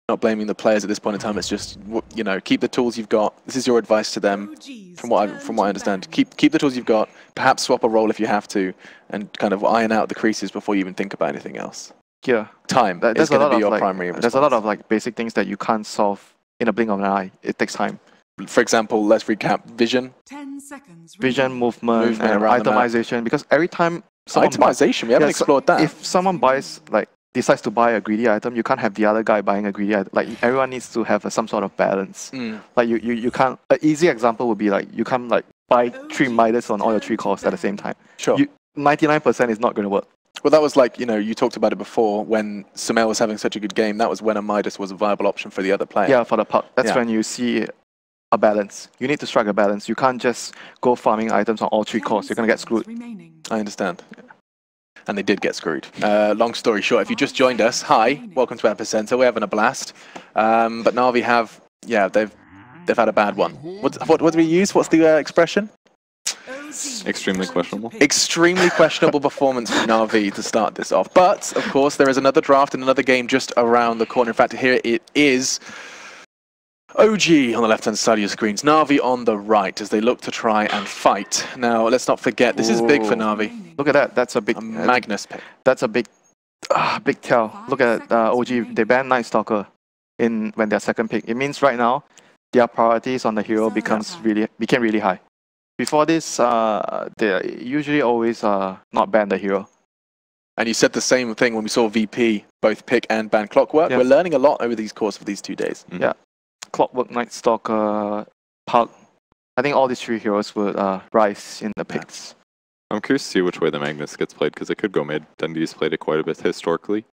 not blaming the players at this point in time. It's just, you know, keep the tools you've got. This is your advice to them, from what I understand. Keep the tools you've got. Perhaps swap a role if you have to, and kind of iron out the creases before you even think about anything else. Yeah, time is going to be your primary response. There's a lot of like basic things that you can't solve in a blink of an eye. It takes time. For example, let's recap: vision, 10 seconds. Vision, movement and itemization. Because every time itemization, we haven't explored that. If someone decides to buy a greedy item, you can't have the other guy buying a greedy item. Like everyone needs to have some sort of balance. Like you can't. An easy example would be like you can't like buy 3 Midas on all your 3 cores at the same time. Sure. 99% is not going to work. Well, that was like, you know, you talked about it before, when Sumail was having such a good game, that was when a Midas was a viable option for the other player. Yeah, for the puck. That's when you see a balance. You need to strike a balance. You can't just go farming items on all 3 cores. You're going to get screwed. I understand. And they did get screwed. Long story short, if you just joined us, hi, welcome to Epicenter. We're having a blast. But Na'Vi have, they've had a bad one. What do we use? What's the expression? Extremely questionable. Extremely questionable performance from Na'Vi to start this off. But, of course, there is another draft and another game just around the corner. In fact, here it is. OG on the left-hand side of your screens, Na'Vi on the right as they look to try and fight. Now, let's not forget, this is big for Na'Vi. Look at that. That's a big... Magnus pick. That's a big tell. Look at OG. They banned Night Stalker when they're second pick. It means right now, their priorities on the hero became really high. Before this, they usually always not ban the hero. And you said the same thing when we saw VP both pick and ban Clockwork. We're learning a lot over the course of these 2 days. Yeah. Clockwork, Night Stalker, Puck. I think all these 3 heroes would rise in the picks. I'm curious to see which way the Magnus gets played, because it could go mid. Dundee's played it quite a bit historically.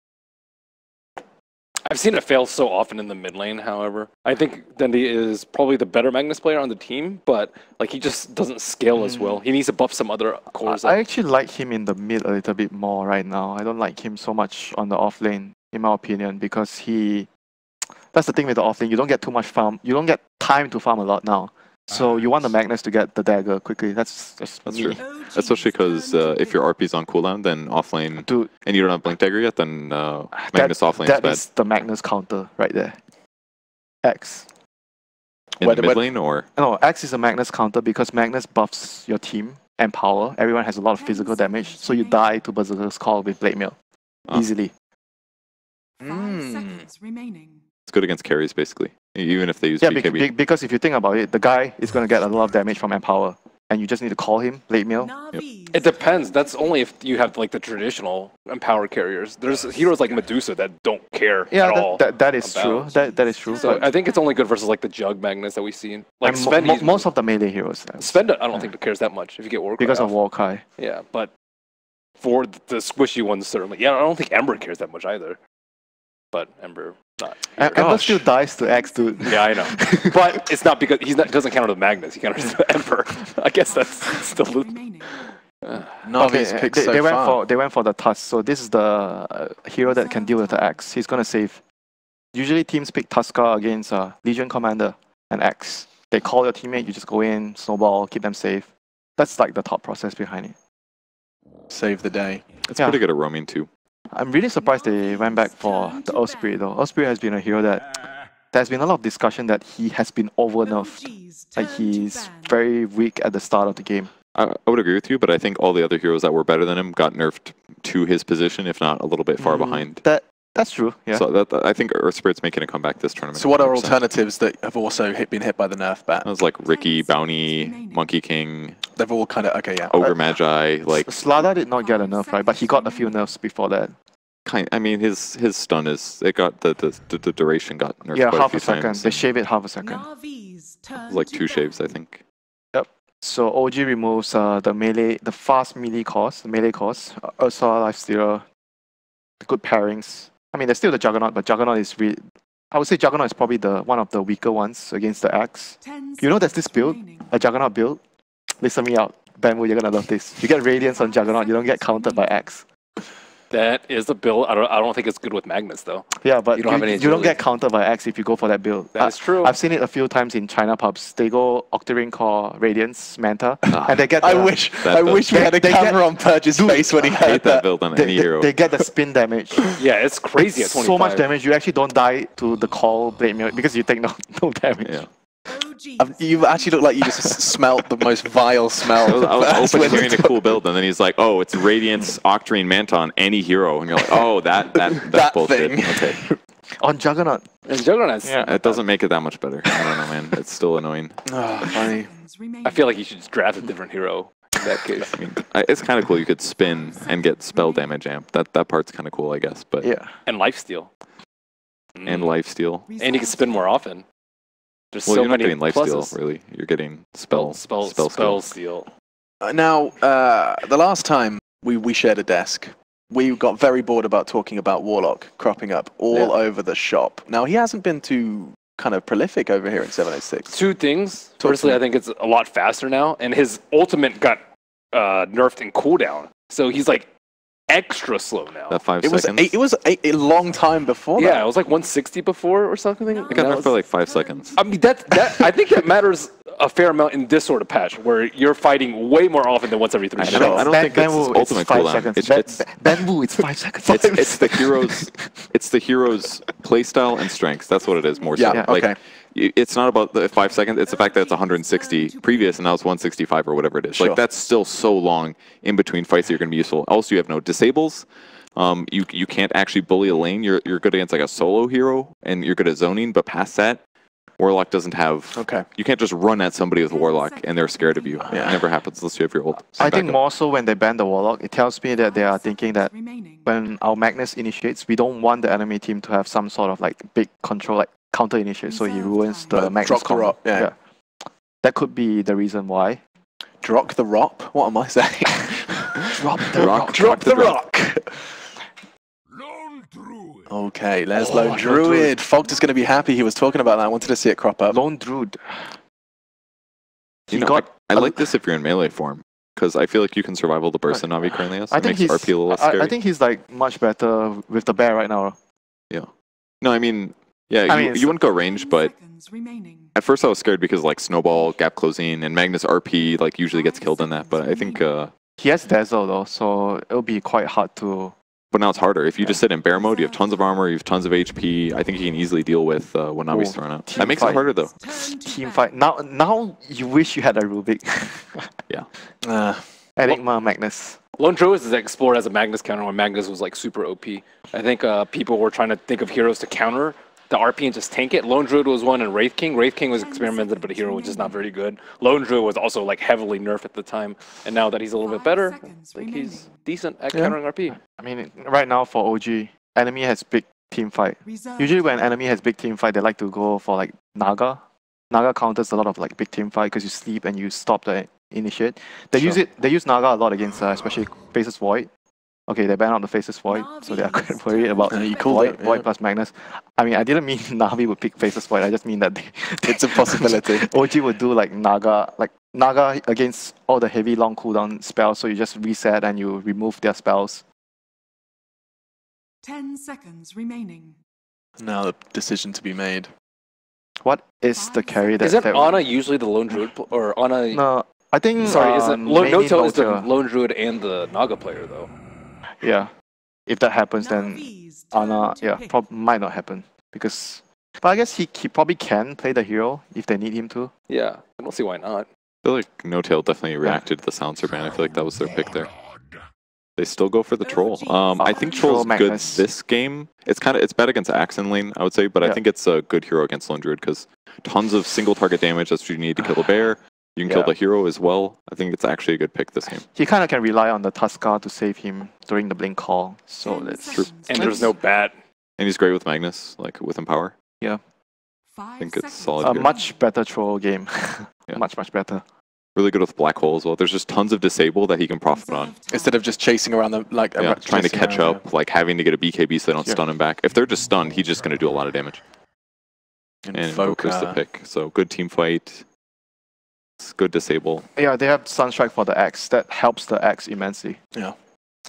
I've seen it fail so often in the mid lane, however. I think Dundee is probably the better Magnus player on the team, but like he just doesn't scale as well. He needs to buff some other cores. I actually like him in the mid a little bit more right now. I don't like him so much on the off lane, in my opinion, because that's the thing with the off lane. You don't get too much farm. You don't get time to farm a lot now. So you want the Magnus to get the dagger quickly. That's true. Especially because if your RP's on cooldown, then offlane, and you don't have Blink Dagger yet, then Magnus offlane is bad. That is the Magnus counter right there. X. In the mid lane, or? No, X is a Magnus counter because Magnus buffs your team and power. Everyone has a lot of physical damage, so you die to Berserker's Call with Blade Mail. Easily. 5 seconds remaining. It's good against carries, basically. Even if they use BKB. Because if you think about it, the guy is going to get a lot of damage from Empower. And you just need to call him, Blade Mail. It depends. That's only if you have like the traditional Empower carriers. There's heroes like Medusa that don't care at all. That is true. That is true. So I think it's only good versus like the Jug Magnus that we've seen. Like most of the melee heroes. Spend, I don't think it cares that much if you get Warcry. Because of Warcry. Yeah, but for the squishy ones, certainly. Yeah, I don't think Ember cares that much either. But Ember, not. Ember still dies to X, dude. Yeah, I know. But it's not because doesn't counter the Magnus. He counters the Ember. I guess that's still Navi's picked so far. They went for the Tusk. So this is the hero that can deal with the X. He's gonna save. Usually teams pick Tuskar against Legion Commander and X. They call your teammate. You just go in, snowball, keep them safe. That's like the thought process behind it. Save the day. It's pretty good at roaming too. I'm really surprised they went back for the Earth Spirit though. Earth Spirit has been a hero that there's been a lot of discussion that he has been over-nerfed. Like he's very weak at the start of the game. I would agree with you, but I think all the other heroes that were better than him got nerfed to his position, if not a little bit far behind. That's true, yeah. So I think Earth Spirit's making a comeback this tournament. So what are alternatives that have also been hit by the nerf bat? That was like Ricky, Bounty, Monkey King. They've all kind of, okay, yeah. Ogre Magi, like... Slada did not get a nerf, right? But he got a few nerfs before that. I mean, his stun is... It got... The duration got nerfed quite half a few second. Times. They shave it half a second. Like 2 shaves, I think. Yep. So OG removes the fast melee cost, the melee cost. Ursa, Lifestealer, the good pairings. I mean, there's still the Juggernaut, but Juggernaut is really... I would say Juggernaut is probably one of the weaker ones against the Axe. You know there's this build, a Juggernaut build? Listen me out. Bamboo, you're gonna love this. You get Radiance on Juggernaut, you don't get countered by Axe. That is a build. I don't think it's good with Magnus though. Yeah, but You don't have any you don't agility. get countered by X if you go for that build. That's true. I've seen it a few times in China pubs. They go Octarine Core, Radiance, Manta, and they get. I the- wish That we had a they get- camera on Purge's face when he I hate heard that that. build on any hero. They get the spin damage. Yeah, it's crazy It's at 25. so much damage. You actually don't die to the call blade mirror because you take no damage. Yeah. You actually look like you just smelt the most vile smell. I was That's open when to hearing a it's- cool build, and then he's like, "Oh, it's Radiance, Octarine, Manta on any hero," and you're like, "Oh, that's That bullshit." thing. Okay, On Juggernaut. And Juggernaut's, it doesn't make it that much better. I don't know, man. It's still annoying. Oh, funny. I feel like you should just draft a different hero in that case. I mean, it's kind of cool. You could spin and get spell damage amp. That part's kind of cool, I guess. But Yeah. And lifesteal. and lifesteal. And you can spin more often. There's Well, so you're not many getting lifesteal, pluses. really. You're getting spell Spell steal. steal. Now, the last time we shared a desk, we got very bored about talking about Warlock cropping up all over the shop. Now, he hasn't been too kind of prolific over here in 706. Two things. Talk to Firstly, me. I think it's a lot faster now, and his ultimate got nerfed in cooldown, so he's like extra slow now. That 5 It was seconds. a long time before Yeah, that. it was like 160 before or something. It got Now nerfed for it's- like 5 seconds. I mean, I think that matters a fair amount in this sort of patch, where you're fighting way more often than once every 3 I seconds. don't think it's Benwu, ultimate 5 cooldown. seconds. It's Benwu, it's 5 seconds. it's the hero's playstyle and strengths. That's what it is more so. Yeah, Like, okay. it's not about the 5 seconds. It's the fact that it's 160 previous and now it's 165 or whatever it is. Sure. Like that's still so long in between fights that you're going to be useful. Also, you have no disables. You can't actually bully a lane. You're good against like a solo hero and you're good at zoning. But past that, Warlock doesn't have. Okay. You can't just run at somebody with Warlock and they're scared of you. Yeah. It never happens unless you have your ult. I think backup. more so when they ban the Warlock, it tells me that they are thinking that when our Magnus initiates, we don't want the enemy team to have some sort of like big control, like counter initiate, so he ruins the But Magnus drop the combo. rock, yeah. That could be the reason why. Drock the Rop? What am I saying? Drop the rock. Drop the rock! Okay, there's Lone Lone Druid. Fogged is going to be happy he was talking about that. I wanted to see it crop up. Lone Druid. You He know, got I like this if you're in melee form. Because I feel like you can survival the burst that Navi currently has. I It think makes he's. RP a little less scary. I think he's like much better with the bear right now. No, I mean, yeah, I mean, you wouldn't go range, but at first I was scared because like snowball, gap closing, and Magnus RP like usually gets killed in that. But I think, He has Dazzle though, so it'll be quite hard to. but now it's harder. If you just sit in bear mode, you have tons of armor, you have tons of HP. I think you can easily deal with what Navi's Oh, throwing out. team That makes fight. it harder though. Team fight. Now you wish you had a Rubik. Enigma Magnus. Lone Druid is explored as a Magnus counter when Magnus was like super OP. I think people were trying to think of heroes to counter the RP and just tank it. Lone Druid was one, and Wraith King. Wraith King was experimented, but a hero was just not very good. Lone Druid was also like heavily nerfed at the time, and now that he's a little bit better, I think he's decent at countering RP. I mean, right now for OG, enemy has big team fight. Usually when enemy has big team fight, they like to go for like Naga. Naga counters a lot of like big team fight because you sleep and you stop the initiate. They use it. They use Naga a lot against especially Faceless Void. Okay, they ban out the Faceless Void, so they are quite worried about you called Void, it, yeah. Void plus Magnus. I mean, I didn't mean Navi would pick Faceless Void. I just mean that It's a possibility. OG would do like Naga against all the heavy long cooldown spells. So you just reset and you remove their spells. 10 seconds remaining. Now the decision to be made. What is the carry that? Isn't that Ana usually the Lone Druid, or Ana? No, I think. Sorry, is it mainly No-Tail is the Notia. Lone Druid and the Naga player though? Yeah, if that happens, then Ana, might not happen because. But I guess he probably can play the hero if they need him to. Yeah, I don't see why not. I feel like No-Tail definitely reacted to the silencer ban. I feel like that was their pick there. They still go for the troll. I think Troll troll's good Magnus. this game. It's bad against Axon lane, I would say, but I Yeah. think it's a good hero against Lone Druid because tons of single target damage. That's what you need to kill the bear. You can kill Yeah. the hero as well. I think it's actually a good pick this game. He kind of can rely on the Tuskar to save him during the blink call. So that's True. And there's no bat. And he's great with Magnus, like with Empower. I think it's solid a here. much better troll game. Yeah. Much better. Really good with Black Hole as well. There's just tons of disable that he can profit on. Instead of just chasing around the Yeah, trying to chasing catch around, up, like having to get a BKB so they don't Yeah. stun him back. If they're just stunned, he's just going to do a lot of damage. And And Invoker's the pick. So good team fight. It's good disable. Yeah, they have Sunstrike for the X. That helps the X immensely.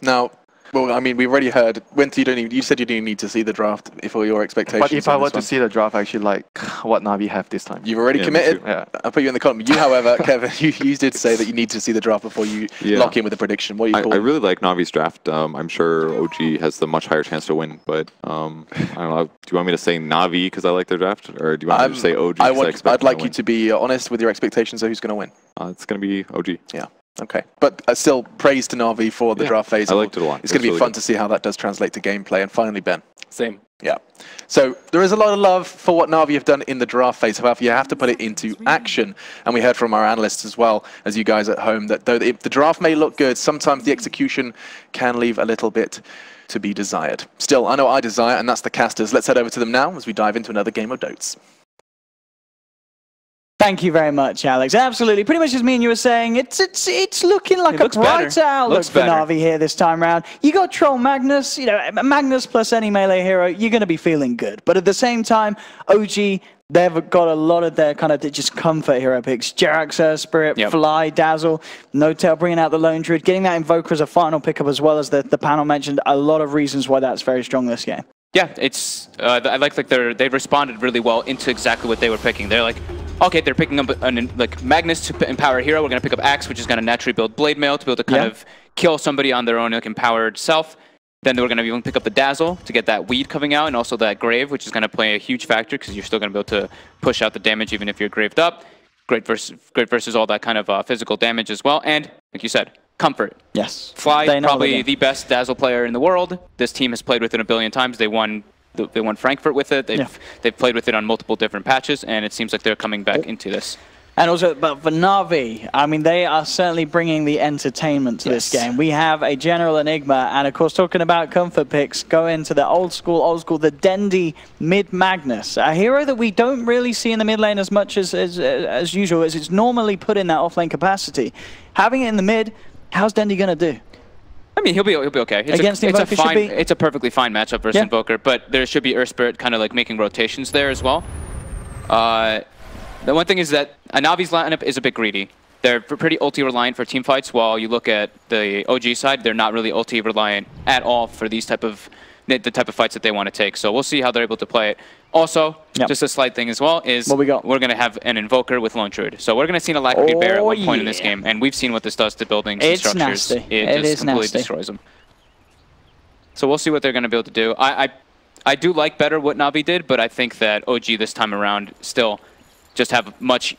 Now, Well, I mean, we already heard. You said you didn't need to see the draft for your expectations. But if I on were this to one. see the draft, I actually like what Navi have this time. You've already Yeah, me committed. too. Yeah. I'll put you in the column. You, however, Kevin, you did say that you need to see the draft before you lock in with a prediction. What are you I really like Navi's draft. I'm sure OG has the much higher chance to win, but I don't know. Do you want me to say Navi because I like their draft, or do you want me to say OG? I'd like you to be honest with your expectations of who's going to win. It's going to be OG. Yeah. Okay. But still, praise to Navi for the draft phase. I liked it a lot. It's going to be really fun good. to see how that does translate to gameplay. And finally, Ben. Same. Yeah. So there is a lot of love for what Navi have done in the draft phase. However, you have to put it into action. And we heard from our analysts as well as you guys at home that though the draft may look good, sometimes the execution can leave a little bit to be desired. Still, I know I desire, and that's the casters. Let's head over to them now as we dive into another game of Dotes. Thank you very much, Alex. Absolutely. Pretty much as me and you were saying, it's looking like a brighter outlook for Navi here this time round. You got Troll Magnus, Magnus plus any melee hero, you're going to be feeling good. But at the same time, OG, they've got a lot of their kind of just comfort hero picks. Jerax, Spirit, Fly, Dazzle, No Tail bringing out the Lone Druid, getting that Invoker as a final pickup as well as the panel mentioned. A lot of reasons why that's very strong this game. Yeah, it's I like they responded really well into exactly what they were picking. They're like, okay, they're picking up like Magnus to empower a hero. We're gonna pick up Axe, which is gonna naturally build Blade Mail to be able to kind of kill somebody on their own like empowered self. Then we're gonna even pick up the Dazzle to get that Weed coming out, and also that Grave, which is gonna play a huge factor because you're still gonna be able to push out the damage even if you're graved up. Great versus all that kind of physical damage as well, and like you said, comfort. Yes. Fly, probably the best Dazzle player in the world. This team has played with it a billion times. They won Frankfurt with it. They've played with it on multiple different patches, and it seems like they're coming back into this. And also, but for Navi, I mean, they are certainly bringing the entertainment to this game. We have a General Enigma, and of course, talking about comfort picks, go into the old school, the Dendi mid Magnus, a hero that we don't really see in the mid lane as much as usual, as it's normally put in that off lane capacity. Having it in the mid, how's Dendi gonna do? I mean, he'll be okay. It's a perfectly fine matchup versus Invoker, but there should be Earth Spirit kind of like making rotations there as well. The one thing is that Navi's lineup is a bit greedy. They're pretty ulti reliant for team fights, while you look at the OG side, they're not really ulti reliant at all for these the type of fights that they want to take. So we'll see how they're able to play it. Also, just a slight thing as well is we're going to have an Invoker with Lone Druid. So we're going to see an Alacrity Bear at one point in this game, and we've seen what this does to buildings and structures. Nasty. It just completely destroys them. So we'll see what they're going to be able to do. I do like better what Navi did, but I think that OG this time around still just have much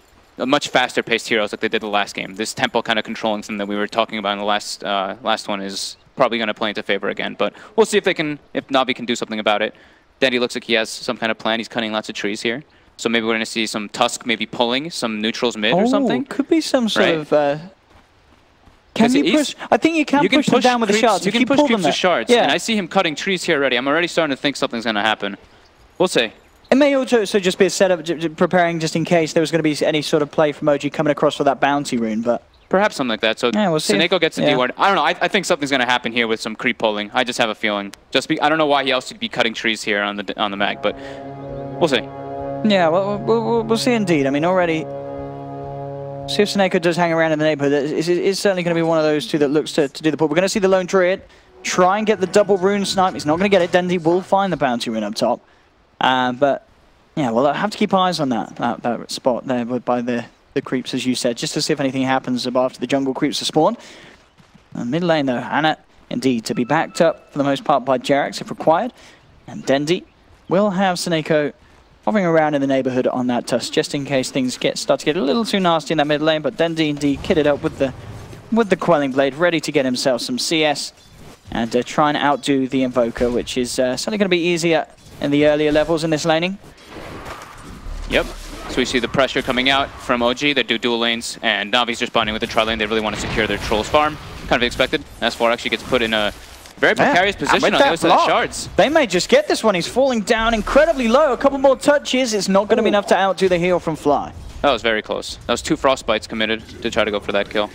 faster paced heroes like they did the last game. This tempo kind of controlling thing that we were talking about in the last one is probably going to play into favor again. But we'll see if Navi can do something about it. Dendi looks like he has some kind of plan. He's cutting lots of trees here. So maybe we're going to see some Tusk maybe pulling some neutrals mid or something. Could be some sort of... Can you push? I think you can push them down with the shards. You can push creeps with shards. And I see him cutting trees here already. I'm already starting to think something's going to happen. We'll see. It may also just be a setup, preparing just in case there was going to be any sort of play from OG coming across for that bounty rune, but... Perhaps something like that. So we'll see. Seneko gets the D-ward. I don't know. I think something's going to happen here with some creep pulling. I just have a feeling. I don't know why he else would be cutting trees here on the mag, but we'll see. Yeah, we'll see indeed. I mean, already... See if Seneko does hang around in the neighborhood. It's certainly going to be one of those two that looks to do the pull. We're going to see the Lone Druid try and get the double rune snipe. He's not going to get it. Dendi will find the bounty rune up top. But, yeah, well, I have to keep eyes on that spot there by the creeps, as you said, just to see if anything happens after the jungle creeps are spawned. Mid lane, though, Hannah, indeed, to be backed up for the most part by Jerax if required. And Dendi will have Seneko hovering around in the neighborhood on that Tusk, just in case things start to get a little too nasty in that mid lane. But Dendi indeed kitted up with the Quelling Blade, ready to get himself some CS and try and outdo the Invoker, which is certainly going to be easier in the earlier levels in this laning. Yep. So we see the pressure coming out from OG. They do dual lanes, and Navi's responding with the tri lane. They really want to secure their Trolls farm. Kind of expected. S4 actually gets put in a very precarious position on the other side of shards. They may just get this one. He's falling down incredibly low. A couple more touches. It's not going to be enough to outdo the heal from Fly. That was very close. That was 2 Frostbites committed to try to go for that kill.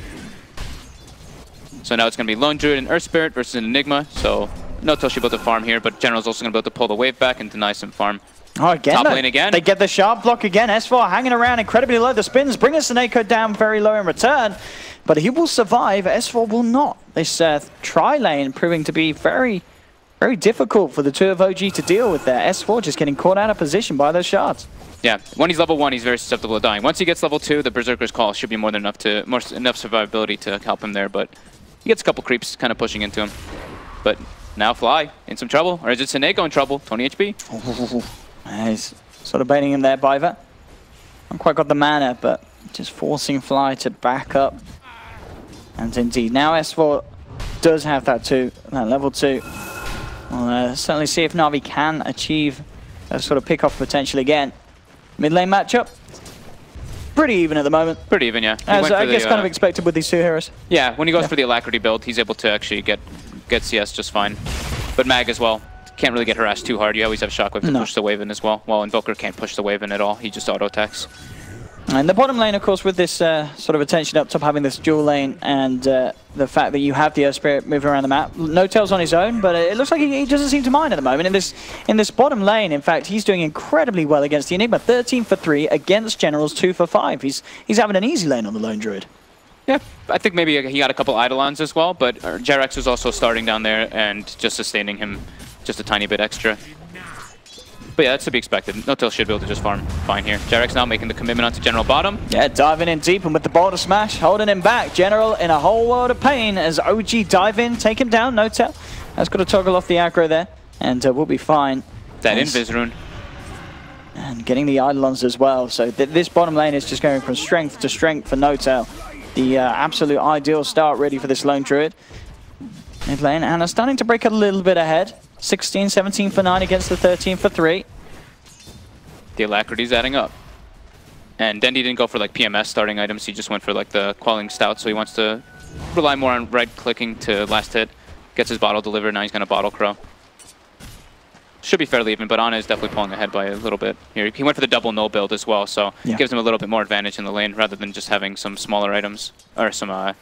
So now it's going to be Lone Druid and Earth Spirit versus an Enigma. So no Toshi built a farm here, but General's also going to be able to pull the wave back and deny some farm. Oh, again, Top lane again. They get the sharp block again. S4 hanging around incredibly low. The spins bring Seneko down very low in return. but he will survive. S4 will not. This tri-lane proving to be very, very difficult for the two of OG to deal with there. S4 just getting caught out of position by those shards. Yeah, when he's level 1, he's very susceptible to dying. Once he gets level 2, the Berserker's Call should be more than enough enough survivability to help him there, but he gets a couple creeps kind of pushing into him. But now Fly in some trouble, or is it Seneko in trouble? 20 HP. He's sort of baiting him there, Biver. Not quite got the mana, but just forcing Fly to back up. And indeed, now S4 does have that level 2. We'll certainly see if Na'Vi can achieve a sort of pick-off potential again. Mid lane matchup, pretty even at the moment. Pretty even, yeah. As I guess kind of expected with these two heroes. Yeah, when he goes for the Alacrity build, he's able to actually get CS just fine. But Mag as well, can't really get harassed too hard. You always have Shockwave to push the wave in as well. While Invoker can't push the wave in at all, he just auto-attacks. And the bottom lane, of course, with this sort of attention up top, having this dual lane and the fact that you have the Earth Spirit moving around the map. No Tails on his own, but it looks like he doesn't seem to mind at the moment. In this bottom lane, in fact, he's doing incredibly well against the Enigma. 13 for 3 against Generals, 2 for 5. He's having an easy lane on the Lone Druid. Yeah, I think maybe he got a couple Eidolons as well, but Jarex was also starting down there and just sustaining him just a tiny bit extra. But yeah, that's to be expected. No Tail should be able to just farm fine here. Jarex now making the commitment onto General bottom. Yeah, diving in deep and with the boulder smash, holding him back. General in a whole world of pain as OG dive in, take him down. No Tail has got to toggle off the aggro there, and we'll be fine. That Invis rune. And getting the Eidolons as well. So this bottom lane is just going from strength to strength for No Tail. The absolute ideal start really for this Lone Druid. Mid lane, and starting to break a little bit ahead. 16, 17 for 9 against the 13 for 3. The Alacrity's adding up. And Dendy didn't go for like PMS starting items, he just went for like the Quelling Stout, so he wants to rely more on right-clicking to last hit. Gets his bottle delivered, now he's going to Bottle Crow. Should be fairly even, but Ana is definitely pulling ahead by a little bit here. He went for the double no build as well, so it gives him a little bit more advantage in the lane rather than just having some smaller items, or some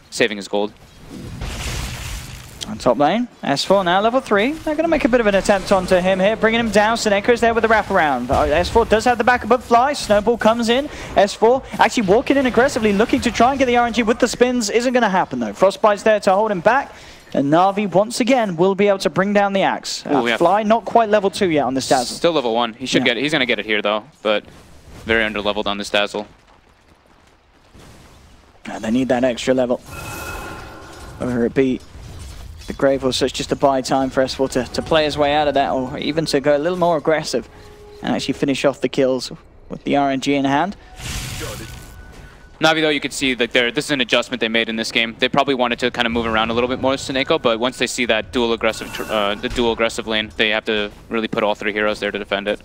saving his gold. On top lane, S4 now level 3. They're going to make a bit of an attempt onto him here, bringing him down. Seneco's there with the wraparound. S4 does have the backup of Fly. Snowball comes in. S4 actually walking in aggressively, looking to try and get the RNG with the spins. Isn't going to happen though. Frostbite's there to hold him back. And Na'Vi once again will be able to bring down the axe. Fly not quite level 2 yet on this Dazzle. Still level 1. He should get it. He's going to get it here though, but very under-leveled on this Dazzle. And they need that extra level. Whether it be the Grave or such, just to buy time for S4 to play his way out of that, or even to go a little more aggressive and actually finish off the kills with the RNG in hand. Na'Vi though, you could see that this is an adjustment they made in this game. They probably wanted to kind of move around a little bit more with Seneko, but once they see that dual aggressive lane, they have to really put all 3 heroes there to defend it.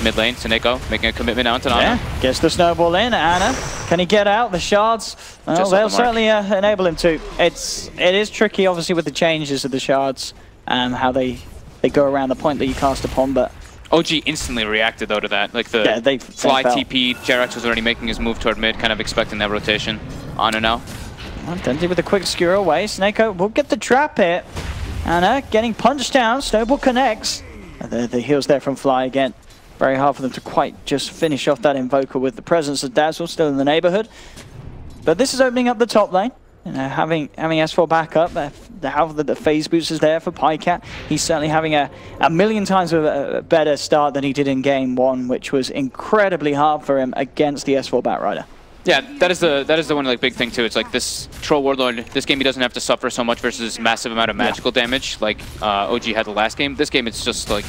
Mid lane, Seneko making a commitment now to Ana. Yeah, gets the snowball in. Ana, can he get out? The shards, well, they'll certainly enable him to. It is tricky, obviously, with the changes of the shards, how they go around the point that you cast upon, but OG instantly reacted though to that. Like the Fly TP, Jarex was already making his move toward mid, kind of expecting that rotation. Ana now. Dundee with a quick skewer away. Seneko will get the trap hit. Ana getting punched down. Snowball connects. The heals there from Fly again. Very hard for them to quite just finish off that Invoker with the presence of Dazzle still in the neighborhood. But this is opening up the top lane. You know, having S4 back up, the phase boost is there for Pycat. He's certainly having a million times a better start than he did in game 1, which was incredibly hard for him against the S4 Batrider. Yeah, that is the one like big thing too. It's like this Troll Warlord, this game he doesn't have to suffer so much versus this massive amount of magical damage like OG had the last game. This game it's just like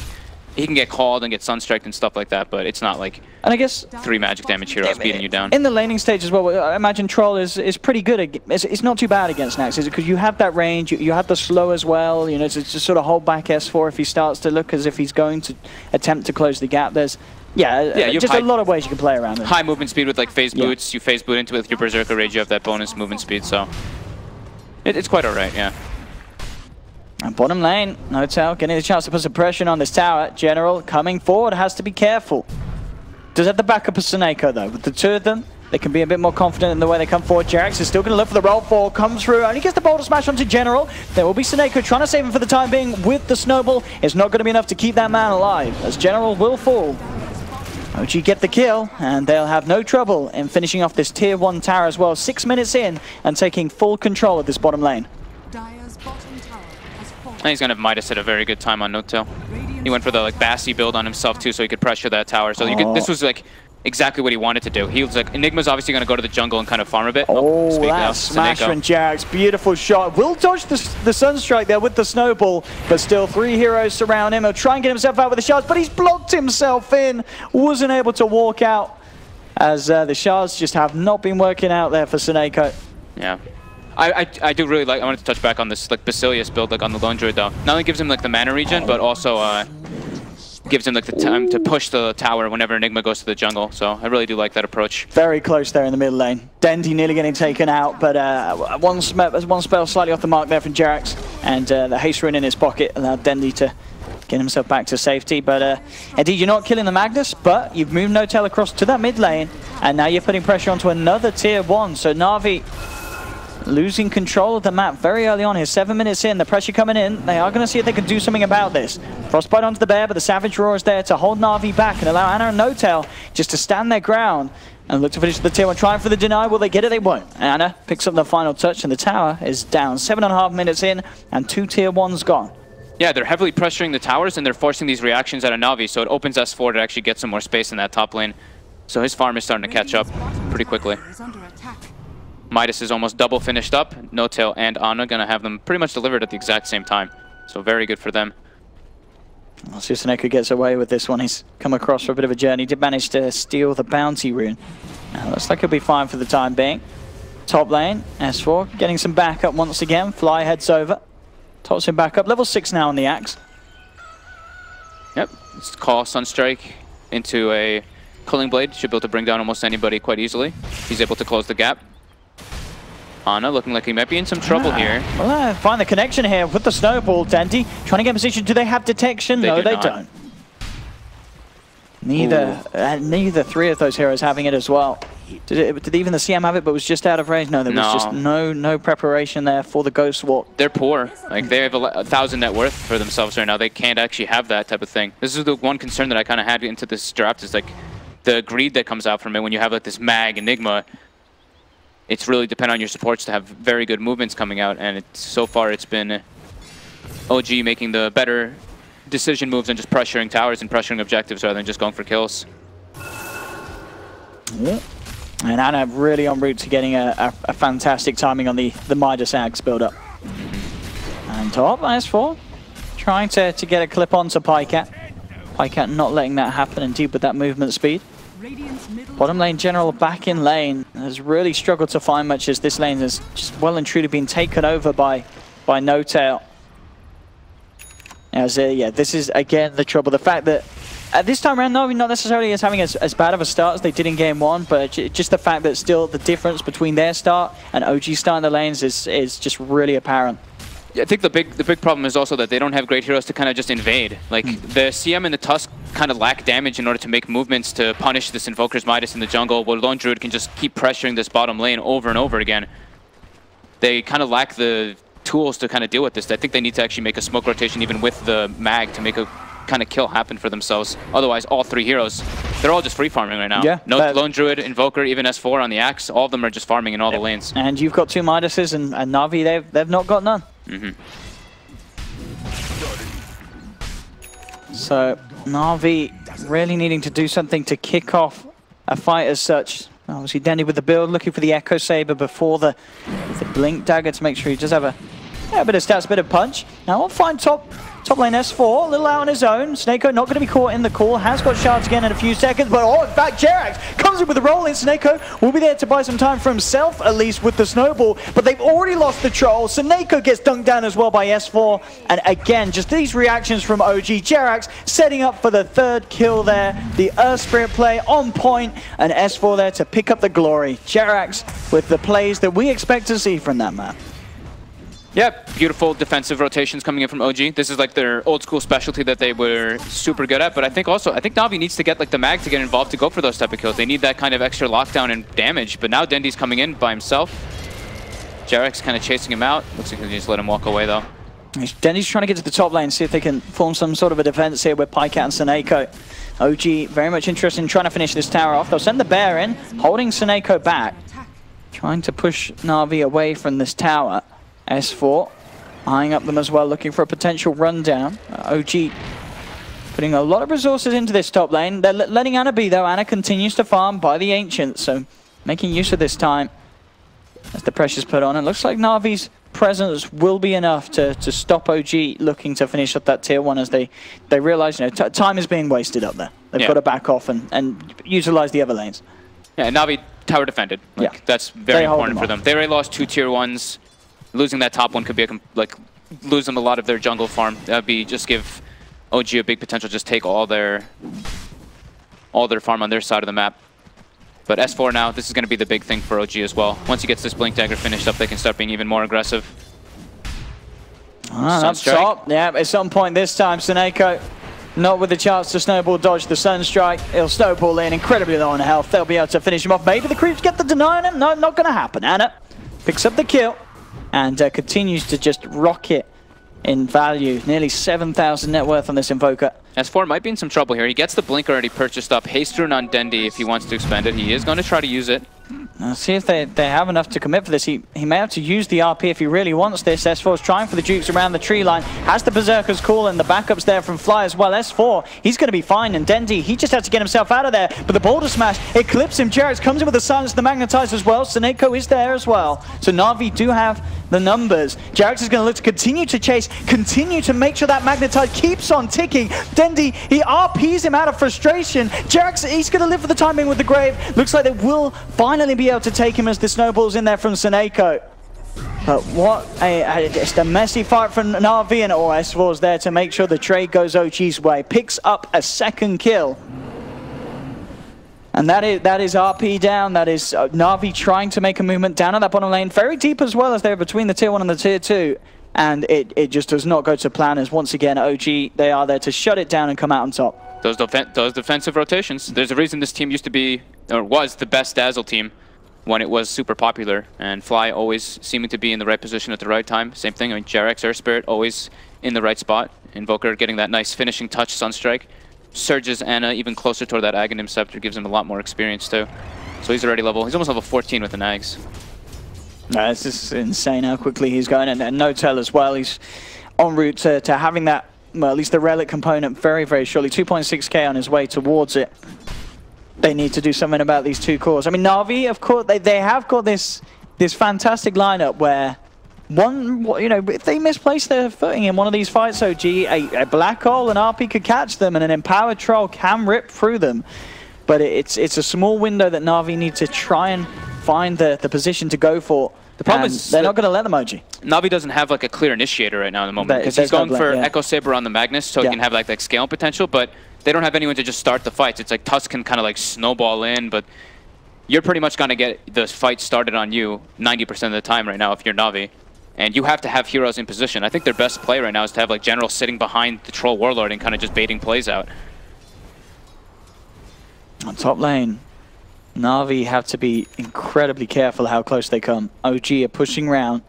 he can get called and get sunstriked and stuff like that, but it's not like, and I guess 3 magic damage heroes beating you down. In the laning stage as well, I imagine Troll is pretty good. It's not too bad against Nax, is it? Because you have that range, you have the slow as well. You know, to just sort of hold back S4 if he starts to look as if he's going to attempt to close the gap. There's just a lot of ways you can play around it. High movement speed with like phase boots. You phase boot into it with your Berserker Rage. You have that bonus movement speed, so it's quite alright. Yeah. And bottom lane, No Tail getting the chance to put some pressure on this tower. General coming forward, has to be careful. Does have the backup of Seneko though. With the 2 of them, they can be a bit more confident in the way they come forward. Jarex is still going to look for the roll fall, comes through, only gets the boulder smash onto General. There will be Seneko trying to save him for the time being with the snowball. It's not going to be enough to keep that man alive, as General will fall. OG get the kill, and they'll have no trouble in finishing off this tier 1 tower as well. 6 minutes in and taking full control of this bottom lane. Dire's bottom tower has fallen. And he's gonna have Midas at a very good time on Notel. He went for the like Bassi build on himself too, so he could pressure that tower. So you could, this was like exactly what he wanted to do. He was like, Enigma's obviously gonna go to the jungle and kind of farm a bit. Oh, speak now, that smash Seneko. from Jax. Beautiful shot. Will dodge the Sunstrike there with the snowball, but still 3 heroes surround him. He'll try and get himself out with the shards, but he's blocked himself in. Wasn't able to walk out as the shards just have not been working out there for Seneko. Yeah. I do really like, I wanted to touch back on this like Basilius build like on the Lone Druid though. Not only gives him like the mana regen, but also gives him like the time to push the tower whenever Enigma goes to the jungle. So I really do like that approach. Very close there in the middle lane. Dendy nearly getting taken out, but one spell slightly off the mark there from Jerax, and the haste rune in his pocket allowed Dendy to get himself back to safety. But indeed, you're not killing the Magnus, but you've moved Notel across to that mid lane, and now you're putting pressure onto another tier 1. So Na'Vi losing control of the map very early on here. 7 minutes in, the pressure coming in. They are going to see if they can do something about this. Frostbite onto the bear, but the Savage Roar is there to hold Na'Vi back and allow Ana and Notel just to stand their ground and look to finish the tier 1. Trying for the deny. Will they get it? They won't. Ana picks up the final touch, and the tower is down. 7.5 minutes in, and 2 tier 1s gone. Yeah, they're heavily pressuring the towers, and they're forcing these reactions out of Na'Vi, so it opens S4 to actually get some more space in that top lane. So his farm is starting to catch up pretty quickly. Is under attack. Midas is almost double finished up. Notel and Ana gonna have them pretty much delivered at the exact same time. So very good for them. Well, Seneko gets away with this one. He's come across for a bit of a journey. Did manage to steal the bounty rune. Looks like he'll be fine for the time being. Top lane, S4 getting some backup once again. Fly heads over. Tops him back up. Level 6 now on the axe. Yep, let's call Sunstrike into a Culling Blade. Should be able to bring down almost anybody quite easily. He's able to close the gap. Ana looking like he might be in some trouble here. Well, find the connection here with the snowball. Dandy trying to get in position. Do they have detection? No, they don't. Neither 3 of those heroes having it as well. Did even the CM have it, but was just out of range? No, there was just no preparation there for the Ghost Walk. They're poor. Like they have 1,000 net worth for themselves right now. They can't actually have that type of thing. This is the one concern that I kind of had into this draft is like the greed that comes out from it when you have like this Mag Enigma. It's really dependent on your supports to have very good movements coming out, and so far it's been OG making the better decision moves and just pressuring towers and pressuring objectives rather than just going for kills. Yeah. And Ana really en route to getting a fantastic timing on the Midas Axe build-up. And top, S4 trying to get a clip onto Pycat. Pycat not letting that happen, indeed, with that movement speed. Bottom lane general back in lane has really struggled to find much as this lane has just well and truly been taken over by Notel. As yeah, this is again the trouble. The fact that at this time around, no, not necessarily as having as bad of a start as they did in game 1, but just the fact that still the difference between their start and OG start in the lanes is just really apparent. Yeah, I think the big problem is also that they don't have great heroes to kind of just invade. Like the CM and the Tusk kind of lack damage in order to make movements to punish this Invoker's Midas in the jungle, where Lone Druid can just keep pressuring this bottom lane over and over again. They kind of lack the tools to kind of deal with this. I think they need to actually make a smoke rotation even with the Mag to make a kind of kill happen for themselves. Otherwise, all 3 heroes, they're all just free farming right now. Yeah, no Lone Druid, Invoker, even S4 on the Axe, all of them are just farming in all the lanes. And you've got 2 Midases and Na'Vi, they've not got none. So Na'Vi really needing to do something to kick off a fight as such. Obviously Dendy with the build, looking for the Echo Saber before the Blink Dagger to make sure he does have a bit of stats, a bit of punch. Now we'll find top lane S4, a little out on his own. Seneko not going to be caught in the call, has got shards again in a few seconds, but in fact Jerax comes in with a roll in. Seneko will be there to buy some time for himself, at least with the snowball, but they've already lost the troll. Seneko gets dunked down as well by S4, and again, just these reactions from OG. Jerax setting up for the 3rd kill there, the Earth Spirit play on point, and S4 there to pick up the glory. Jerax with the plays that we expect to see from that man. Yeah, beautiful defensive rotations coming in from OG. This is like their old school specialty that they were super good at, but I think Na'Vi needs to get like the Mag to get involved to go for those type of kills. They need that kind of extra lockdown and damage, but now Dendy's coming in by himself. Jerax kind of chasing him out. Looks like he just let him walk away though. Dendy's trying to get to the top lane, see if they can form some sort of a defense here with Pycat and Seneko. OG very much interested in trying to finish this tower off. They'll send the bear in, holding Seneko back. Trying to push Na'Vi away from this tower. S4 eyeing up them as well, looking for a potential rundown. OG putting a lot of resources into this top lane. They're letting Ana be, though. Ana continues to farm by the Ancients, so making use of this time as the pressure's put on. It looks like Na'Vi's presence will be enough to stop OG looking to finish up that tier 1 as they realize, you know, time is being wasted up there. They've got to back off and utilize the other lanes. Yeah, Na'Vi tower defended. Like, that's very important for them. They already lost 2 tier 1s. Losing that top one could be lose them a lot of their jungle farm. That'd be just give OG a big potential, just take all their farm on their side of the map. But S4 now, this is going to be the big thing for OG as well. Once he gets this Blink Dagger finished up, they can start being even more aggressive. Up top, yeah, at some point this time, Seneko not with the chance to snowball dodge the Sunstrike. He'll snowball in, incredibly low on health. They'll be able to finish him off. Maybe the creeps get the deny on him. No, not going to happen. Ana picks up the kill and continues to just rocket in value. Nearly 7,000 net worth on this Invoker. S4 might be in some trouble here. He gets the Blink already purchased up. Haste Rune on Dendi if he wants to expend it. He is going to try to use it. Let's see if they have enough to commit for this. He may have to use the RP if he really wants this. S4's trying for the Dukes around the tree line. Has the Berserker's call and the backups there from Fly as well. S4, he's going to be fine. And Dendi, he just has to get himself out of there. But the Boulder Smash, it clips him. Jarex comes in with the Silence and the Magnetize as well. Seneko is there as well. So Na'Vi do have the numbers. Jarex is going to look to continue to chase, continue to make sure that Magnetize keeps on ticking. Dendi, he RPs him out of frustration. Jarex, he's going to live for the timing with the Grave. Looks like they will finally be able to take him as the snowballs in there from Seneko. But what just a messy fight from Na'Vi, and S4's there to make sure the trade goes OG's way. Picks up a second kill. And that is RP down. That is Na'Vi trying to make a movement down at that bottom lane. Very deep as well as they're between the tier 1 and the tier 2. And it just does not go to plan as once again OG, they are there to shut it down and come out on top. Those defensive rotations. There's a reason this team used to be, or was, the best Dazzle team when it was super popular. And Fly always seeming to be in the right position at the right time. Same thing, I mean, Jarex, Earth Spirit, always in the right spot. Invoker getting that nice finishing touch, Sunstrike. Surges Ana even closer toward that Aghanim Scepter, gives him a lot more experience too. So he's already he's almost level 14 with the Nags. It's just insane how quickly he's going, and No-Tell as well. He's en route to having that, well, at least the relic component very, very shortly. 2.6k on his way towards it. They need to do something about these 2 cores. I mean, Na'Vi, of course, they have got this fantastic lineup where if they misplace their footing in one of these fights, OG, a Black Hole and RP could catch them, and an Empowered Troll can rip through them. But it's a small window that Na'Vi need to try and find the position to go for. The problem is they're not going to let them OG. Na'Vi doesn't have like a clear initiator right now in the moment, because he's going for Echo Saber on the Magnus, so he can have like scale potential, but they don't have anyone to just start the fights. It's like Tusk can kind of like snowball in, but you're pretty much going to get the fight started on you 90% of the time right now if you're Na'Vi. And you have to have heroes in position. I think their best play right now is to have like General sitting behind the Troll Warlord and kind of just baiting plays out. On top lane, Na'Vi have to be incredibly careful how close they come. OG are pushing round.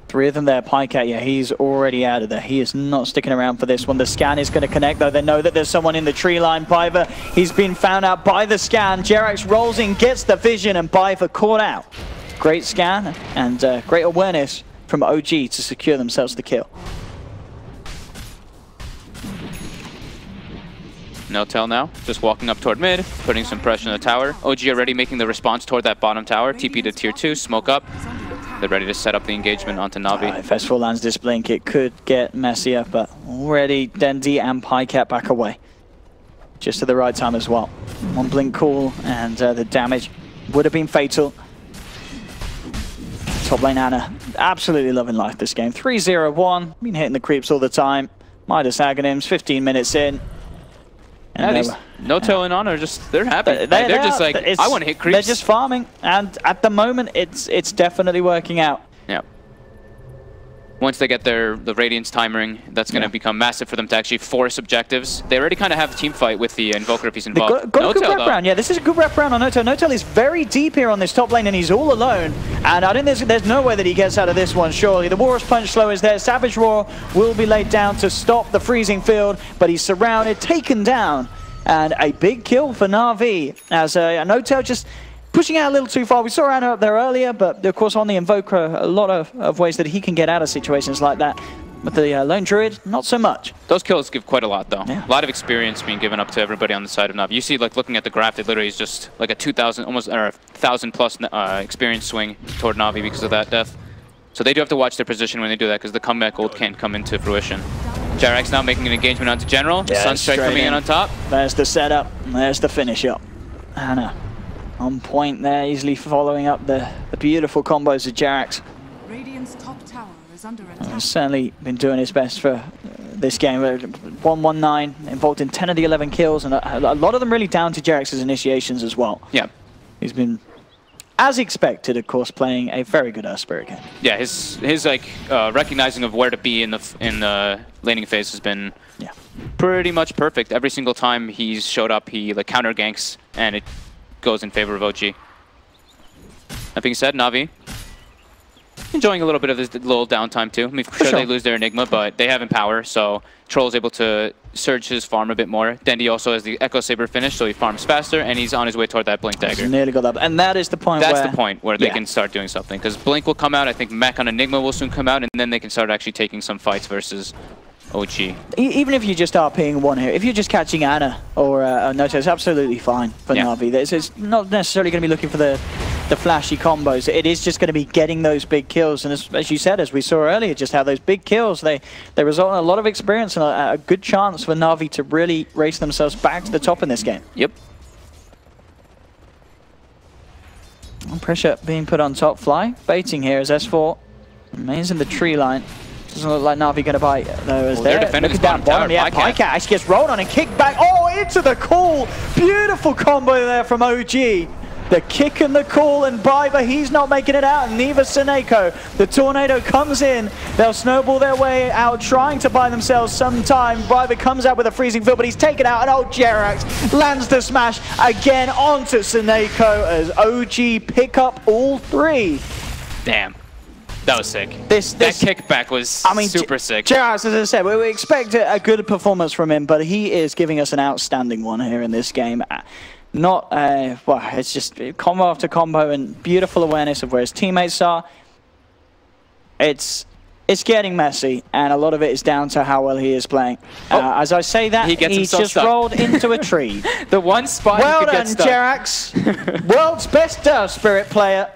3 of them there. Pycat, yeah, he's already out of there. He is not sticking around for this one. The scan is going to connect, though. They know that there's someone in the tree line. Biver, he's been found out by the scan. Jarex rolls in, gets the vision, and Biver caught out. Great scan and great awareness from OG to secure themselves the kill. No-Tell now, just walking up toward mid, putting some pressure on the tower. OG already making the response toward that bottom tower. TP to tier 2, smoke up. They're ready to set up the engagement onto Na'Vi. If S4 lands this blink, it could get messier, but already Dendi and Pycat back away. Just at the right time as well. 1 blink call, and the damage would have been fatal. Top lane Ana, absolutely loving life this game. 3-0-1, been hitting the creeps all the time. Midas Aghanims, 15 minutes in. And No-Tell and Ana are just, they're happy. They're just like, I want to hit creeps. They're just farming, and at the moment, it's definitely working out. Yeah. Once they get the Radiance timering, that's going to become massive for them to actually force objectives. They already kind of have a team fight with the Invoker if he's involved. Got a good rep round. Yeah, this is a good rep round on No-Tell. No-Tell is very deep here on this top lane, and he's all alone. And I think there's no way that he gets out of this one, surely. The Walrus Punch slow is there. Savage Roar will be laid down to stop the freezing field, but he's surrounded, taken down. And a big kill for Na'Vi as No-Tail just pushing out a little too far. We saw Anna up there earlier, but of course on the Invoker, a lot of ways that he can get out of situations like that. With the Lone Druid, not so much. Those kills give quite a lot, though. Yeah. A lot of experience being given up to everybody on the side of Na'Vi. You see, like, looking at the graph, it literally is just like a 2,000, almost, or 1,000 plus experience swing toward Na'Vi because of that death. So they do have to watch their position when they do that because the comeback ult can't come into fruition. Jerax now making an engagement onto General. Yeah, Sunstrike coming in on top. There's the setup, and there's the finish up. Anna on point there, easily following up the beautiful combos of Jerax. Radiant's top tower is under attack. He's certainly been doing his best for this game. 119, involved in 10 of the 11 kills, and a lot of them really down to Jerax's initiations as well. Yeah. He's been, as expected, of course, playing a very good Spirit game. Yeah, his like recognizing of where to be in the laning phase has been pretty much perfect. Every single time he's showed up, he like counter ganks, and it goes in favor of OG. That being said, Na'Vi enjoying a little bit of this little downtime too. I mean, for sure they lose their Enigma, but they have Empower, so Troll's able to surge his farm a bit more. Dendi also has the Echo Saber finish, so he farms faster, and he's on his way toward that Blink Dagger. He's nearly got that, and that is the point where they can start doing something, because Blink will come out, I think Mech on Enigma will soon come out, and then they can start actually taking some fights versus OG. Even if you're just RPing one here, if you're just catching Anna or No-Tail, it's absolutely fine for Na'Vi. It's not necessarily going to be looking for the flashy combos. It is just going to be getting those big kills, and as you said, as we saw earlier, just how those big kills, they result in a lot of experience and a good chance for Na'Vi to really race themselves back to the top in this game. Yep. Pressure being put on top. Fly baiting here as S4 remains in the tree line. Doesn't look like Na'Vi going to bite though. As they're defending this bottom tower. Yeah, Pycat actually gets rolled on and kicked back. Oh, into the call. Beautiful combo there from OG. The kick and the call, and Biber, he's not making it out, and neither Seneko. The tornado comes in. They'll snowball their way out, trying to buy themselves some time. Biber comes out with a freezing field, but he's taken out, and old Jerax lands the smash again onto Seneko as OG pick up all three. Damn. That was sick. That kickback was super sick. Jerax, as I said, we expect a good performance from him, but he is giving us an outstanding one here in this game. Not, well, it's just combo after combo and beautiful awareness of where his teammates are. It's getting messy, and a lot of it is down to how well he is playing. As I say that, he just rolled into a tree. The one spot well he could done, get stuck. Jerax. World's best Spirit player.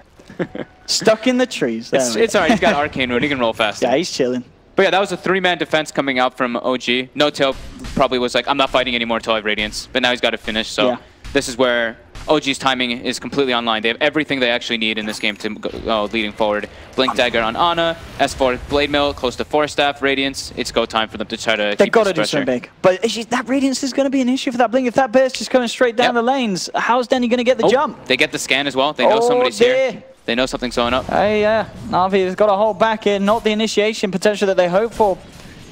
Stuck in the trees. It's alright, he's got Arcane Rune, he can roll fast. Yeah, he's chilling. But yeah, that was a 3-man defense coming out from OG. No-Tail probably was like, I'm not fighting anymore until I have Radiance. But now he's got to finish, so this is where OG's timing is completely online. They have everything they actually need in this game to go leading forward. Blink Dagger on Ana, S4 Blade Mill, close to 4-staff, Radiance. It's go time for them to try to They've got to do something big. But that Radiance is going to be an issue for that Blink. If that burst is coming straight down the lanes, how's Denny going to get the jump? They get the scan as well. They know somebody's here. They know something's going up. Hey, Na'Vi has got to hold back in, not the initiation potential that they hope for.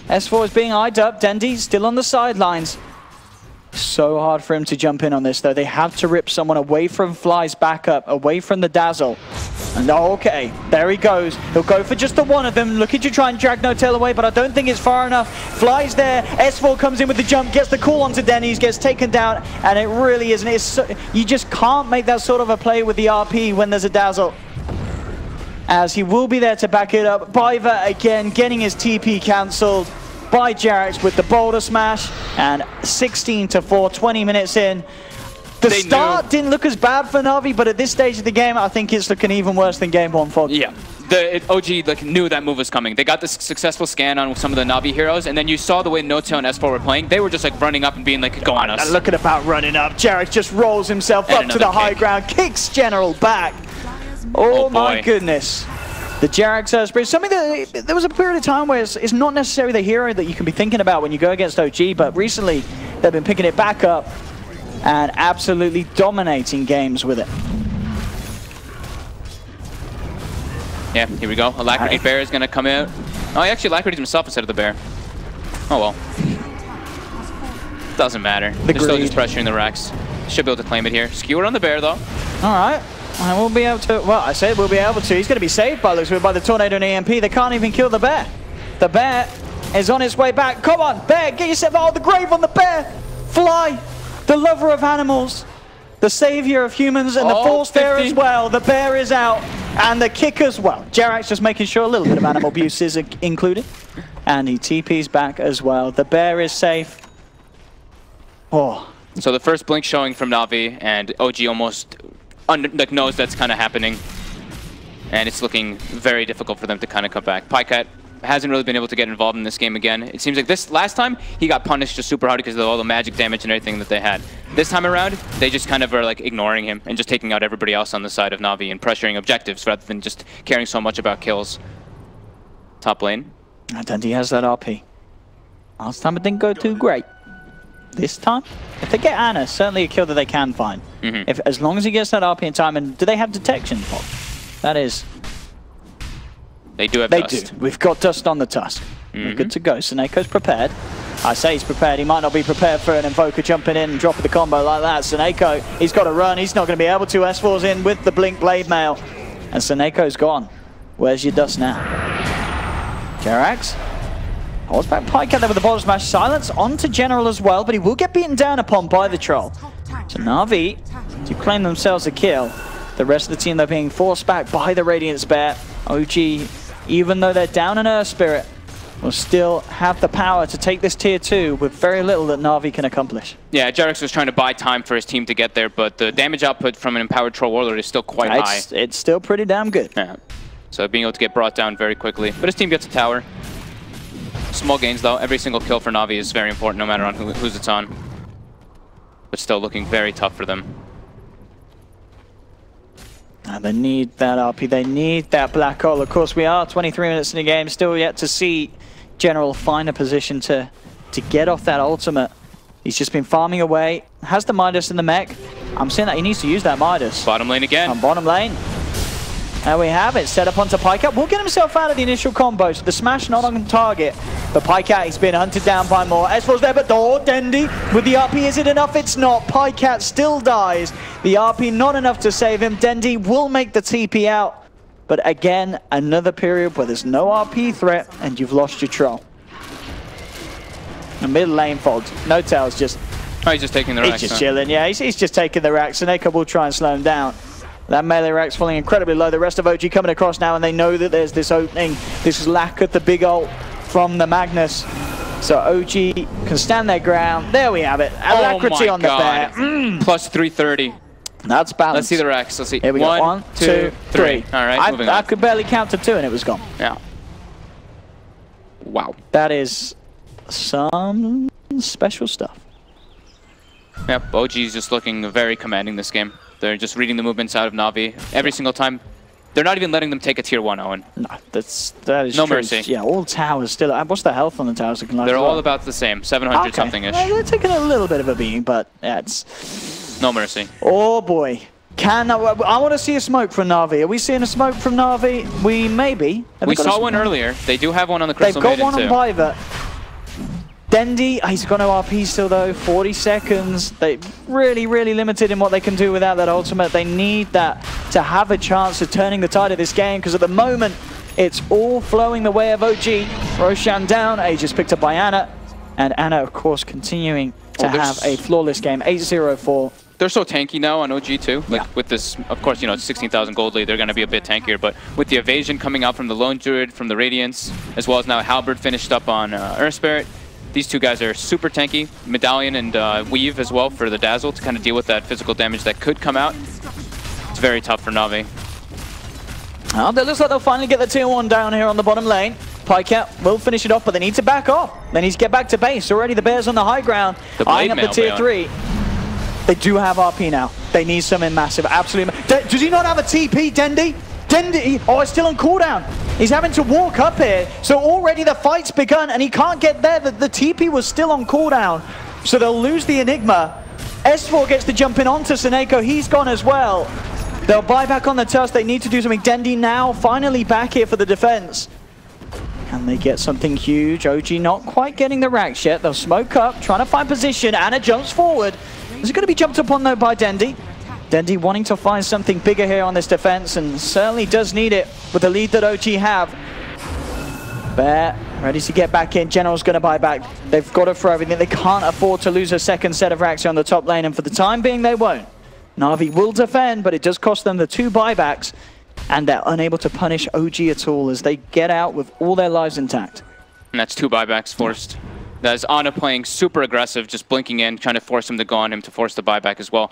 S4 is being eyed up. Dendi still on the sidelines. So hard for him to jump in on this, though. They have to rip someone away from Fly's backup, away from the Dazzle. And okay, there he goes. He'll go for just the one of them, looking to try and drag No-Tail away, but I don't think it's far enough. Fly's there. S4 comes in with the jump, gets the call onto Denny's, gets taken down, and it really isn't. You just can't make that sort of a play with the RP when there's a Dazzle. As he will be there to back it up. Biver again getting his TP cancelled by Jerax with the boulder smash, and 16-4, 20 minutes in. The start didn't look as bad for Na'Vi, but at this stage of the game, I think it's looking even worse than game one, Fog. Yeah, OG knew that move was coming. They got this successful scan on some of the Na'Vi heroes, and then you saw the way No-Tail and S4 were playing. They were just running up and being like, go on us. Look at about running up. Jerax just rolls himself up to the high ground, kicks General back. Oh my goodness. The Jerax Spirit, something that there was a period of time where it's not necessarily the hero that you can be thinking about when you go against OG, but recently they've been picking it back up and absolutely dominating games with it. Yeah, here we go. Alacrity Bear is going to come out. Oh, he actually Alacrity's himself instead of the Bear. Oh well. Doesn't matter. They're still just pressuring the Rex. Should be able to claim it here. Skewer on the Bear though. Alright. And we'll be able to, well, I said we'll be able to. He's going to be saved by the Tornado and EMP. They can't even kill the Bear. The Bear is on its way back. Come on, Bear, get yourself out of the grave on the Bear. Fly. the lover of animals, the savior of humans, and the force there as well. The bear is out, and the kick as well. Jerax just making sure a little bit of animal abuse is included. And he TP's back as well. The bear is safe. Oh. So the first blink showing from Na'Vi, and OG almost knows that's kind of happening. And it's looking very difficult for them to kind of come back. PyCat hasn't really been able to get involved in this game again. It seems like this last time, he got punished just super hard because of all the magic damage and everything that they had. This time around, they just kind of are like ignoring him and just taking out everybody else on the side of Na'Vi and pressuring objectives rather than just caring so much about kills. Top lane. And he has that RP. Last time it didn't go too great. This time, if they get Ana, certainly a kill that they can find. If as long as he gets that RP in time, and do they have detection? Bob? That is. They do have dust. They do. We've got dust on the tusk. We're good to go. Seneco's prepared. I say he's prepared. He might not be prepared for an Invoker jumping in and dropping the combo like that. Seneco, he's got to run. He's not going to be able to. S4's in with the Blink Blade Mail. And Seneco's gone. Where's your dust now? Jerax holds back PyCat there with the bottom smash. Silence onto General as well, but he will get beaten down upon by the Troll. So Na'Vi to claim themselves a kill. The rest of the team, they're being forced back by the Radiant Bear. OG, even though they're down in Earth Spirit, will still have the power to take this tier 2 with very little that Na'Vi can accomplish. Yeah, Jerax was trying to buy time for his team to get there, but the damage output from an empowered Troll Warlord is still quite high. It's still pretty damn good. Yeah. So being able to get brought down very quickly. But his team gets a tower. Small gains though. Every single kill for Na'Vi is very important no matter on who's it's on. But still looking very tough for them. And they need that RP, they need that black hole. Of course, we are 23 minutes in the game, still yet to see General find a position to get off that ultimate. He's just been farming away, has the Midas in the mech. I'm saying that he needs to use that Midas. Bottom lane again. On bottom lane. There we have it, set up onto PyCat. Will get himself out of the initial combo, so the smash not on target. But PyCat, he's been hunted down by more. S4's there, but Dendi with the RP, is it enough? It's not. PyCat still dies. The RP not enough to save him. Dendi will make the TP out. But again, another period where there's no RP threat and you've lost your Troll. And mid lane folds. No tails, just... Oh, he's just taking the racks. He's just chilling, yeah, he's just taking the racks. Seneca will try and slow him down. That melee rack's falling incredibly low. The rest of OG coming across now, and they know that there's this opening, this lack of the big ult from the Magnus. So OG can stand their ground. There we have it. Alacrity on the bear. Plus 330. That's balanced. Let's see the racks. Let's see. Here we go. 1, 2, 3. All right, moving on. I could barely count to 2 and it was gone. Yeah. Wow. That is some special stuff. Yep, OG's just looking very commanding this game. They're just reading the movements out of Na'Vi every single time. They're not even letting them take a tier 1, Owen. No, that is no true. mercy. Yeah, all towers still. What's the health on the towers looking like? They're all about the same, 700 something-ish. They're taking a little bit of a beating, but yeah, it's... No mercy. Oh boy. I want to see a smoke from Na'Vi. Are we seeing a smoke from Na'Vi? We may be. We saw one earlier. They do have one on the Crystal Maiden too. They've got one on Pivot. Dendi, he's got no RP still though, 40 seconds. They really, really limited in what they can do without that ultimate. They need that to have a chance of turning the tide of this game, because at the moment, it's all flowing the way of OG. Roshan down, Aegis picked up by Ana, and Ana, of course, continuing to have a flawless game, 8-0-4. They're so tanky now on OG too. Like with this, of course, you know, 16,000 gold lead, they're going to be a bit tankier. But with the evasion coming out from the Lone Druid, from the Radiance, as well as now Halberd finished up on Earth Spirit, these two guys are super tanky. Medallion and Weave as well for the Dazzle to kind of deal with that physical damage that could come out. It's very tough for Na'Vi. Oh, it looks like they'll finally get the tier 1 down here on the bottom lane. PyCat will finish it off, but they need to back off. They need to get back to base. Already the Bears on the high ground, eyeing up the tier 3. They do have RP now. They need something massive, absolutely. Does he not have a TP, Dendi? Dendi, oh, it's still on cooldown. He's having to walk up here. So already the fight's begun and he can't get there. The TP was still on cooldown. So they'll lose the Enigma. S4 gets to jump in onto Seneco. He's gone as well. They'll buy back on the Tusk. They need to do something. Dendi now finally back here for the defense. Can they get something huge? OG not quite getting the racks yet. They'll smoke up, trying to find position. Anna jumps forward. Is it going to be jumped upon though by Dendi? Dendi wanting to find something bigger here on this defense, and certainly does need it with the lead that OG have. Bear ready to get back in. General's going to buy back. They've got to throw everything. They can't afford to lose a second set of racks on the top lane, and for the time being, they won't. Na'Vi will defend, but it does cost them the 2 buybacks, and they're unable to punish OG at all as they get out with all their lives intact. And that's 2 buybacks forced. That is Ana playing super aggressive, just blinking in, trying to force him to go on him to force the buyback as well.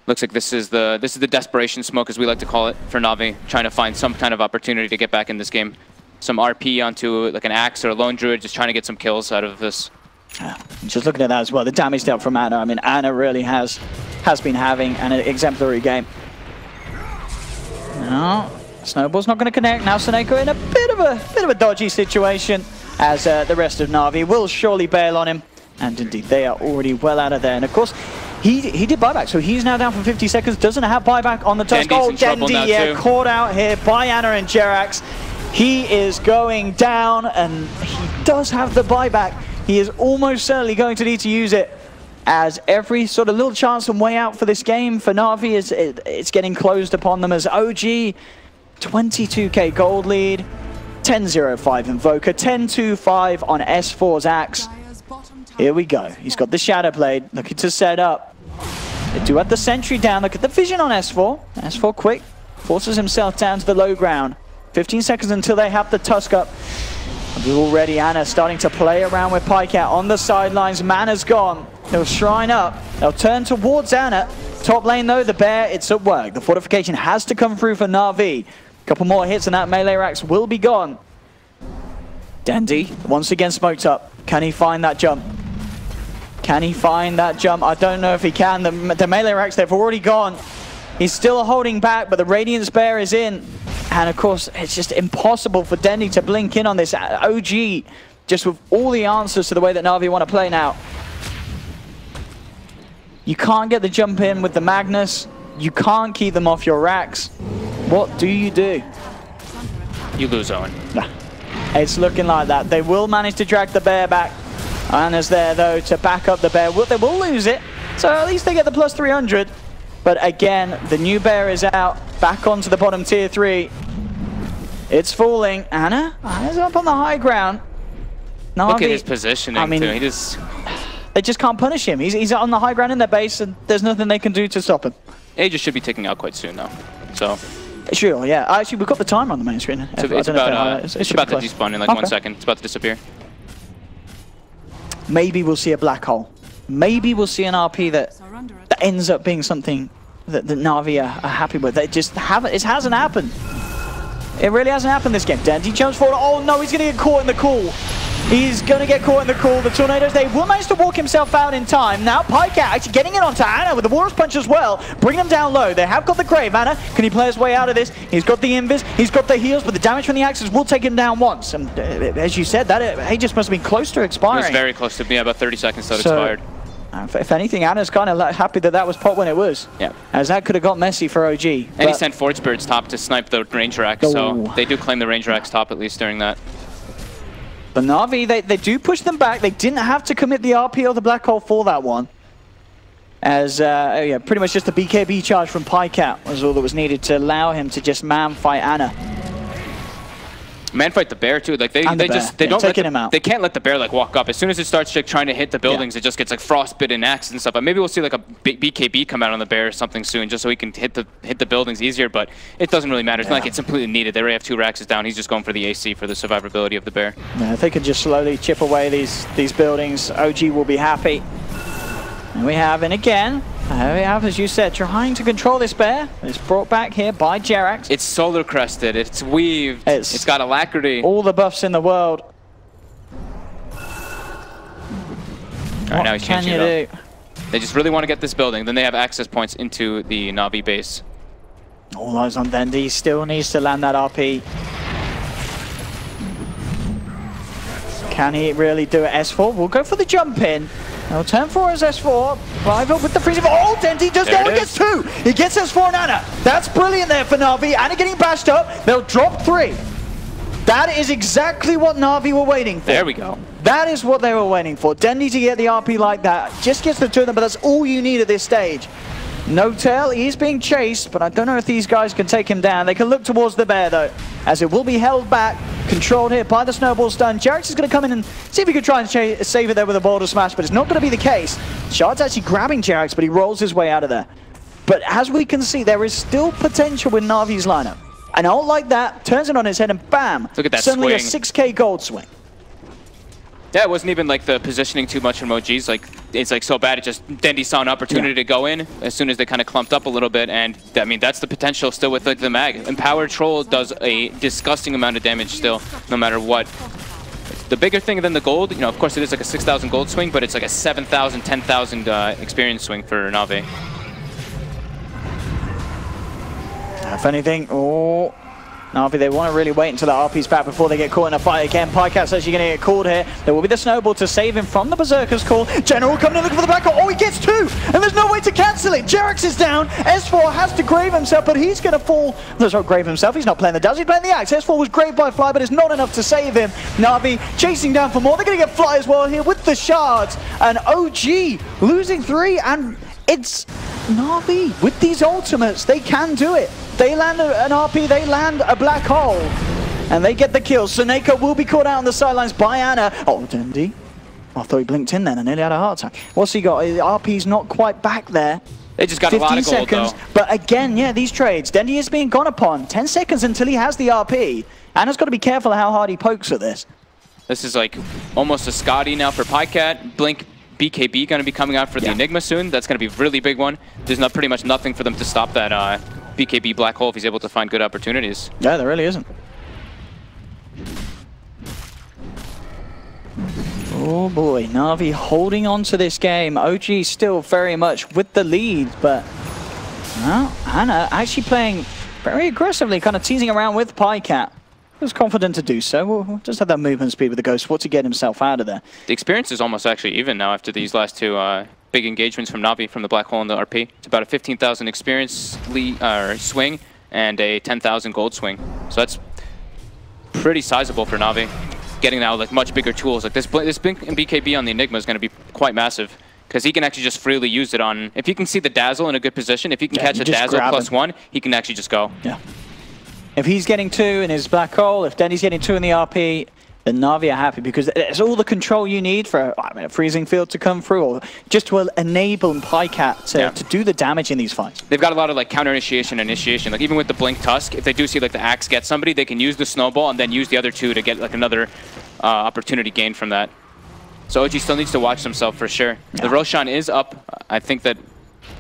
Looks like this is the desperation smoke, as we like to call it, for Na'Vi, trying to find some kind of opportunity to get back in this game. Some RP onto like an Axe or a Lone Druid, just trying to get some kills out of this. Just looking at that as well, the damage dealt from Ana. I mean, Ana really has been having an exemplary game. No, Snowball's not going to connect. Now Seneko in a bit of a dodgy situation, as the rest of Na'Vi will surely bail on him. And indeed, they are already well out of there. And of course, he did buyback, so he's now down for 50 seconds. Doesn't have buyback on the Tusk. Oh, Dendi, yeah, caught out here by Ana and Jerax. He is going down, and he does have the buyback. He is almost certainly going to need to use it, as every sort of little chance and way out for this game for Na'Vi it's getting closed upon them, as OG 22k gold lead, 10-0-5 Invoker, 10-2-5 on S4's Axe. Here we go. He's got the Shadow Blade, looking to set up. They do have the sentry down. Look at the vision on S4. S4 quick, forces himself down to the low ground. 15 seconds until they have the Tusk up. Already Ana starting to play around with Pikeout on the sidelines. Mana's gone. They'll shrine up. They'll turn towards Ana. Top lane though, the bear, it's at work. The fortification has to come through for Na'Vi. A couple more hits and that melee racks will be gone. Dendi once again smoked up. Can he find that jump? Can he find that jump? I don't know if he can. The melee racks, they've already gone. He's still holding back, but the Radiance Bear is in. And of course, it's just impossible for Dendi to blink in on this. OG, just with all the answers to the way that Na'Vi want to play now. You can't get the jump in with the Magnus. You can't keep them off your racks. What do? You lose, Owen. It's looking like that. They will manage to drag the bear back. Ana's there, though, to back up the bear. They will lose it, so at least they get the plus 300. But again, the new bear is out, back onto the bottom tier 3. It's falling. Ana's up on the high ground. Na'Vi, look at his positioning, I mean, too. They just can't punish him. He's on the high ground in their base, and there's nothing they can do to stop him. Aegis should be taking out quite soon, though. So. Sure, yeah. Actually, we've got the timer on the main screen. So it's about to despawn in like 1 second. It's about to disappear. Maybe we'll see a black hole. Maybe we'll see an RP that ends up being something that Na'Vi are happy with. It hasn't happened. It really hasn't happened this game. Dendi jumps forward. Oh no, he's going to get caught in the cool. He's going to get caught in the cool. The Tornadoes, they will manage to walk himself out in time. Now Pikeout actually getting it onto Ana with the Walrus Punch as well. Bring him down low. They have got the Grave. Ana, can he play his way out of this? He's got the Invis. He's got the heals, but the damage from the Axes will take him down once. And as you said, that Aegis must have been close to expiring. It was very close to being about 30 seconds till it expired. If anything, Ana's kind of happy that was popped when it was. Yeah. As that could have got messy for OG. And he sent Forge Spirits top to snipe the range rack, so they do claim the range rack's top at least during that. But Na'Vi, they do push them back. They didn't have to commit the RP or the Black Hole for that one. As, yeah, pretty much just the BKB charge from Pikeout was all that was needed to allow him to just man-fight Ana. Man-fight the bear, too. Like, they don't let him out. They can't let the bear, like, walk up. As soon as it starts like, trying to hit the buildings, it just gets, like, frostbitten axe and stuff. But maybe we'll see, like, a BKB come out on the bear or something soon, just so he can hit the buildings easier. But it doesn't really matter. It's not like it's completely needed. They already have 2 racks down. He's just going for the AC for the survivability of the bear. Yeah, if they can just slowly chip away these buildings, OG will be happy. And we have, and again, we have, as you said, trying to control this bear. It's brought back here by Jerax. It's solar crested. It's weaved. It's got alacrity. All the buffs in the world. Alright, now he's changing it up. They just really want to get this building. Then they have access points into the Na'Vi base. All eyes on Dendi. Still needs to land that RP. Can he really do it? S4 will go for the jump in. They'll turn for his S4. Rival with the freezing. Oh, Dendi does go and gets 2. He gets S4 and Ana. That's brilliant there for Na'Vi. Ana getting bashed up. They'll drop 3. That is exactly what Na'Vi were waiting for. There we go. That is what they were waiting for. Dendi to get the RP like that. Just gets the 2 of them, but that's all you need at this stage. No tail, he's being chased, but I don't know if these guys can take him down. They can look towards the bear, though, as it will be held back controlled here by the snowball stun. Jarex is going to come in and see if he could try and save it there with a boulder smash, but it's not going to be the case. Shard's actually grabbing Jarex, but he rolls his way out of there. But as we can see, there is still potential with Na'Vi's lineup. An ult like that turns it on his head and bam! Look at that suddenly swing. a 6k gold swing. Yeah, it wasn't even like the positioning too much from OG's. Like, it's like so bad. It just Dendy saw an opportunity to go in as soon as they kind of clumped up a little bit, and I mean that's the potential still with like the mag. Empowered Troll does a disgusting amount of damage still, no matter what. The bigger thing than the gold, you know, of course it is like a 6,000 gold swing, but it's like a 7,000, 10,000 experience swing for Na'Vi. If anything, Na'Vi, they want to really wait until the RP's back before they get caught in a fight again. Pycat's actually going to get called here. There will be the snowball to save him from the Berserker's call. General coming in looking for the back. Oh, he gets two! And there's no way to cancel it. Jarex is down. S4 has to grave himself, but he's going to fall. That's not grave himself. He's not playing the Daz. He's playing the Axe. S4 was graved by Fly, but it's not enough to save him. Na'Vi chasing down for more. They're going to get Fly as well here with the shards. And OG losing 3, and it's Na'Vi with these ultimates. They can do it. They land an RP, they land a black hole, and they get the kill. Seneca will be caught out on the sidelines by Ana. Oh, Dendy. I thought he blinked in then and nearly had a heart attack. What's he got? RP's not quite back there. They just got a lot of gold, seconds, though. But again, yeah, these trades. Dendy is being gone upon. 10 seconds until he has the RP. Ana's got to be careful how hard he pokes at this. This is like almost a Scotty now for Pycat. Blink BKB going to be coming out for the Enigma soon. That's going to be a really big one. There's not pretty much nothing for them to stop that BKB black hole if he's able to find good opportunities. Yeah, there really isn't. Oh boy, Na'Vi holding on to this game. OG still very much with the lead, but well, Ana actually playing very aggressively, kind of teasing around with Pycat. Was confident to do so. We'll just have that movement speed with the Ghost Sword to get himself out of there. The experience is almost actually even now after these last two big engagements from Na'Vi from the black hole and the RP. It's about a 15,000 experience swing and a 10,000 gold swing. So that's pretty sizable for Na'Vi. Getting now like much bigger tools. Like this Blink and BKB on the Enigma is going to be quite massive because he can actually just freely use it on. If he can see the Dazzle in a good position, if he can catch a Dazzle +1, he can actually just go. Yeah. If he's getting 2 in his black hole, if Denny's getting 2 in the RP, then Na'Vi are happy because it's all the control you need for a freezing field to come through, or just to enable Pycat to do the damage in these fights. They've got a lot of like counter initiation. Like even with the Blink Tusk, if they do see like the Axe get somebody, they can use the Snowball and then use the other 2 to get like another opportunity gain from that. So OG still needs to watch himself for sure. Yeah. The Roshan is up. I think that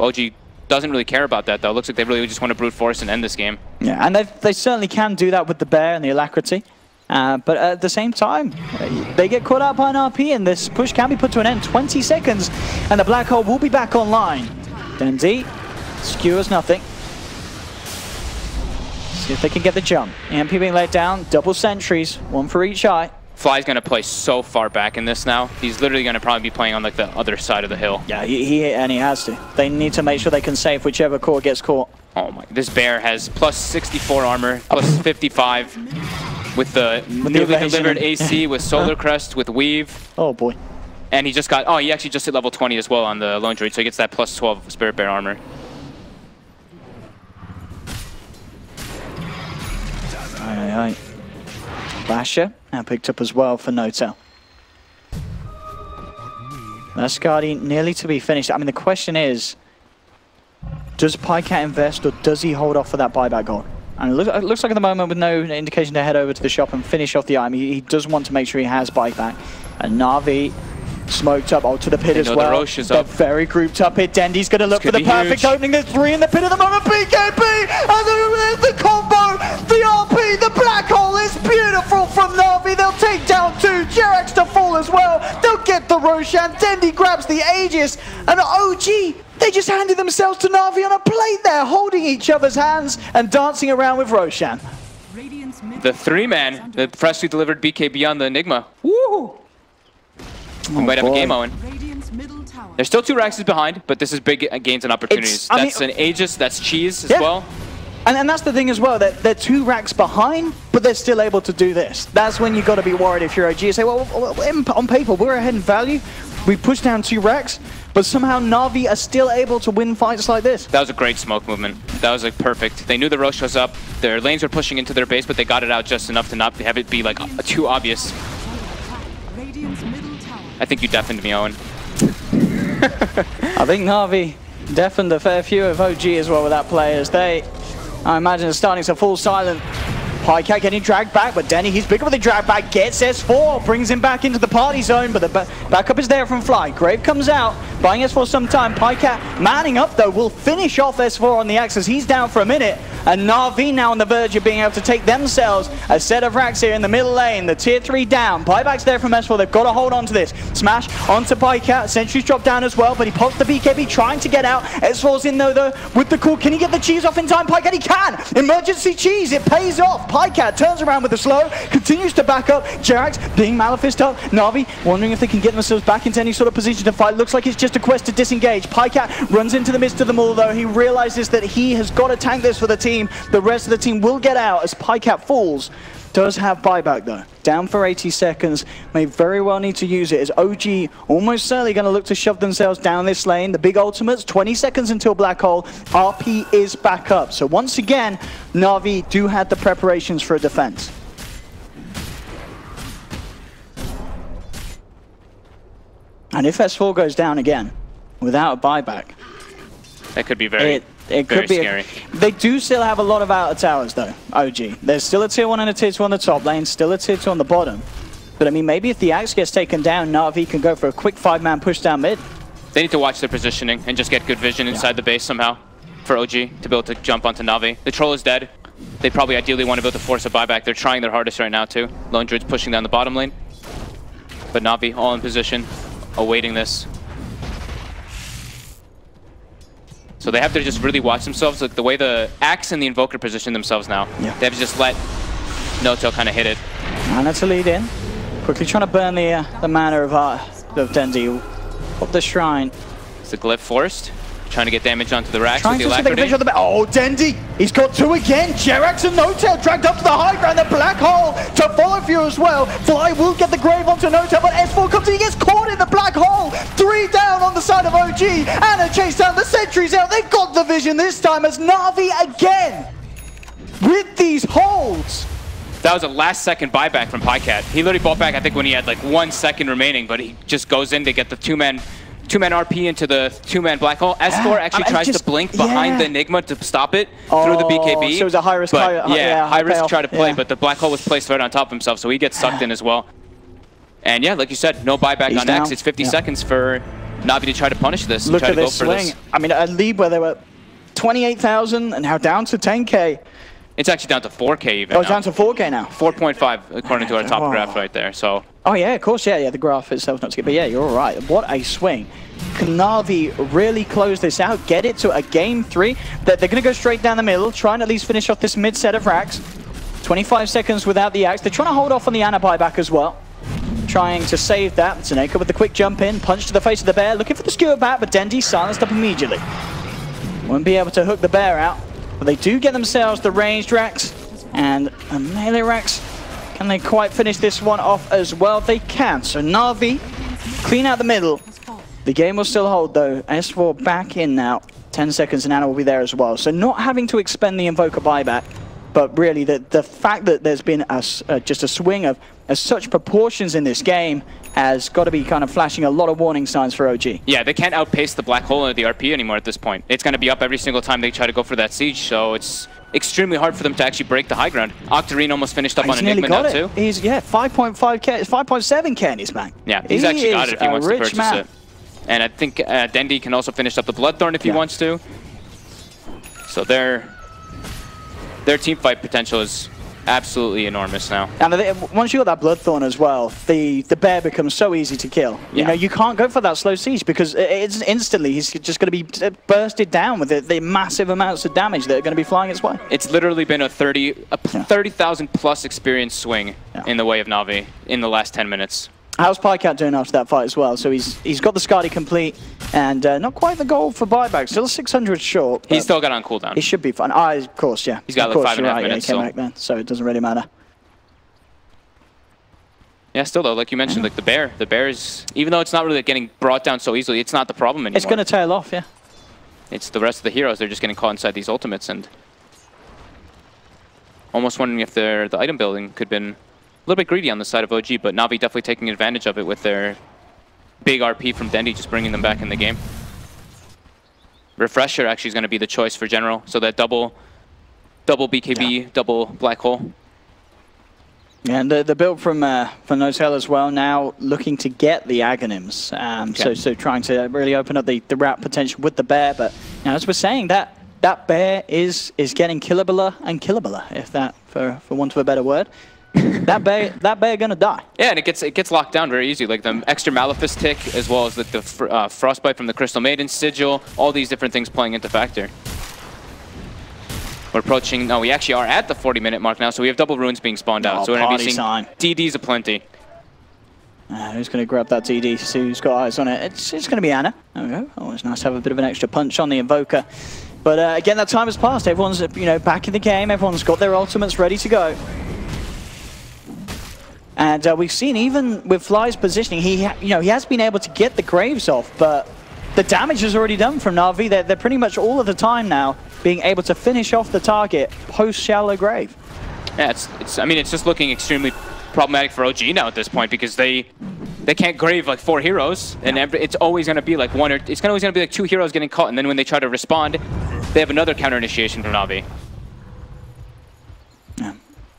OG doesn't really care about that though. Looks like they really just want to brute force and end this game. Yeah, and they certainly can do that with the Bear and the Alacrity. But at the same time, they get caught out by an RP and this push can be put to an end. 20 seconds and the black hole will be back online. Dendy skewers nothing. See if they can get the jump. EMP being laid down, double sentries, 1 for each eye. Fly's going to play so far back in this now. He's literally going to probably be playing on like the other side of the hill. Yeah, he has to. They need to make sure they can save whichever core gets caught. Oh my, this Bear has +64 armor, +55 with the newly delivered AC, with Solar Crest, with Weave. Oh boy. And he just got, he actually just hit level 20 as well on the Lone Druid, so he gets that +12 Spirit Bear armor. Aye. Basher now picked up as well for Notel. Mascardi nearly to be finished. I mean, the question is, does Pycat invest or does he hold off for that buyback goal? And it looks like at the moment with no indication to head over to the shop and finish off the item, he does want to make sure he has buyback. And Na'Vi smoked up to the pit as well. They're very grouped up here. Dendy's going to look for the perfect opening. There's 3 in the pit at the moment. BKB! And there's the combo! The RP! The black hole is beautiful from Na'Vi. They'll take down 2. Jarex to fall as well. They'll get the Roshan. Dendy grabs the Aegis. And OG, they just handed themselves to Na'Vi on a plate there, holding each other's hands and dancing around with Roshan. The 3-man, the freshly delivered BKB on the Enigma. Woo! We might have a game, Owen. There's still 2 Raxes behind, but this is big gains and opportunities. That's an Aegis, that's Cheese as well. And that's the thing as well, that they're 2 racks behind, but they're still able to do this. That's when you've got to be worried if you're OG. You say, well, on paper, we're ahead in value. We push down 2 racks. but somehow Na'Vi are still able to win fights like this. That was a great smoke movement. That was like perfect. They knew the Rosh was up. Their lanes were pushing into their base, but they got it out just enough to not have it be like too obvious. I think you deafened me, Owen. I think Na'Vi deafened a fair few of OG as well with that play, as they, I imagine, are starting to fall silent. PyCat getting dragged back, but Denny, he's bigger with the drag back, gets S4, brings him back into the party zone, but the backup is there from Fly. Grave comes out, buying S4 some time. PyCat manning up though, will finish off S4 on the axis. He's down for a minute, and Na'Vi now on the verge of being able to take themselves a set of racks here in the middle lane. The tier 3 down, buyback's there from S4, they've got to hold on to this. Smash onto PyCat, Sentry's dropped down as well, but he pops the BKB trying to get out. S4's in though with the call. Can he get the cheese off in time? PyCat, he can! Emergency cheese, it pays off. PyCat turns around with the slow, continues to back up. Jerax being Malefist up. Na'Vi wondering if they can get themselves back into any sort of position to fight. Looks like it's just a quest to disengage. PyCat runs into the midst of them all though. He realizes that he has got to tank this for the team. The rest of the team will get out as PyCat falls. Does have buyback though. Down for 80 seconds. May very well need to use it as OG almost certainly going to look to shove themselves down this lane. The big ultimates, 20 seconds until Black Hole. RP is back up. So once again, Na'Vi do have the preparations for a defense. And if S4 goes down again without a buyback, that could be very it very could be scary. They do still have a lot of outer towers though, OG. There's still a tier 1 and a tier 2 on the top lane, still a tier 2 on the bottom. But I mean, maybe if the Axe gets taken down, Na'Vi can go for a quick 5-man push down mid. They need to watch their positioning and just get good vision inside the base somehow for OG to be able to jump onto Na'Vi. The troll is dead. They probably ideally want to be able to force a buyback. They're trying their hardest right now too. Lone Druid's pushing down the bottom lane. But Na'Vi all in position, awaiting this. So they have to just really watch themselves. Like the way the Axe and the Invoker position themselves now. Yeah. They have to just let Noto kind of hit it. And that's a lead in. Quickly trying to burn the mana of Dendi. Up the shrine. It's the glyph forced. Trying to get damage onto the racks Trying with the to take alacrity. Oh, Dendi! He's got 2 again! Jerax and No-Tail dragged up to the high ground. The Black Hole to follow through as well. Fly will get the grave onto No-Tail, but S4 comes in. He gets caught in the Black Hole. 3 down on the side of OG. And a chase down. The sentry's out. They've got the vision this time as Na'Vi again with these holds. That was a last-second buyback from PyCat. He literally bought back, I think, when he had like 1 second remaining, but he just goes in to get the two-man RP into the 2-man Black Hole. S4 actually tries to blink behind the Enigma to stop it through the BKB. So it was a high-risk, high-risk try to play, but the Black Hole was placed right on top of himself, so he gets sucked in as well. And yeah, like you said, no buyback on X. It's 50 seconds for Na'Vi to try to punish this. Look and try at to this go for swing. This. I mean, a lead where they were 28,000 and now down to 10K. It's actually down to 4K even. Oh, it's down to 4K now. 4.5 according to our top graph right there. So. Oh yeah, of course, yeah, the graph itself not to get, but yeah, you're all right. What a swing. Can Na'Vi really close this out, get it to a game 3? They're going to go straight down the middle, try and at least finish off this mid set of racks. 25 seconds without the Axe. They're trying to hold off on the Ana buyback as well. Trying to save that. Taneka with the quick jump in, punch to the face of the bear, looking for the skewer back, but Dendi silenced up immediately. Won't be able to hook the bear out, but they do get themselves the ranged racks and a melee racks. Can they quite finish this one off as well? They can. So Na'Vi clean out the middle. The game will still hold though. S4 back in now. 10 seconds and Ana will be there as well. So not having to expend the Invoker buyback, but really the fact that there's been just a swing of such proportions in this game has got to be kind of flashing a lot of warning signs for OG. Yeah, they can't outpace the Black Hole or the RP anymore at this point. It's going to be up every single time they try to go for that siege, so it's extremely hard for them to actually break the high ground. Octarine almost finished up on Enigma now too. He's 5.5K, 5.7K in his bank. Yeah, he's actually got it if he wants to purchase it. And I think Dendi can also finish up the Bloodthorn if he wants to. So their team fight potential is absolutely enormous now. And once you got that Bloodthorn as well, the bear becomes so easy to kill. You know, you can't go for that slow siege because it's instantly he's just going to be bursted down with the massive amounts of damage that are going to be flying its way. It's literally been a 30,000 plus experience swing in the way of Na'Vi in the last 10 minutes. How's PyCat doing after that fight as well? So he's got the Skadi complete and not quite the goal for buyback. Still 600 short. He's still got on cooldown. He should be fine. Of course, yeah. He's got like 5.5 minutes. He came back then, so it doesn't really matter. Yeah, still though, like you mentioned, like the bear is, even though it's not really getting brought down so easily, it's not the problem anymore. It's going to tail off, yeah. It's the rest of the heroes, they're just getting caught inside these ultimates, and almost wondering if the item building could have been a little bit greedy on the side of OG, but Na'Vi definitely taking advantage of it with their big RP from Dendi, just bringing them back in the game. Refresher actually is going to be the choice for General, so that double BKB, double black hole. Yeah, and the build from Notel as well, now looking to get the Aghanims. So trying to really open up the route potential with the bear. But you know, as we're saying, that bear is getting killabler and killabler, if that, for want of a better word. that bear gonna die. Yeah, and it gets locked down very easy. Like the extra Malefice tick, as well as the Frostbite from the Crystal Maiden Sigil, all these different things playing into factor. We're approaching, no, we actually are at the 40-minute mark now, so we have double runes being spawned out. So we're going to be seeing DDs aplenty. Who's going to grab that DD to see who's got eyes on it? It's going to be Ana. There we go. Always nice to have a bit of an extra punch on the Invoker. But again, that time has passed. Everyone's back in the game. Everyone's got their ultimates ready to go. And we've seen, even with Fly's positioning, he has been able to get the Graves off, but the damage is already done from Na'Vi. They're pretty much all of the time now being able to finish off the target post Shallow Grave. Yeah, I mean, it's just looking extremely problematic for OG now at this point, because they can't grave like 4 heroes, and it's always going to be like always going to be like 2 heroes getting caught, and then when they try to respond, they have another counter initiation from Na'Vi. Yeah.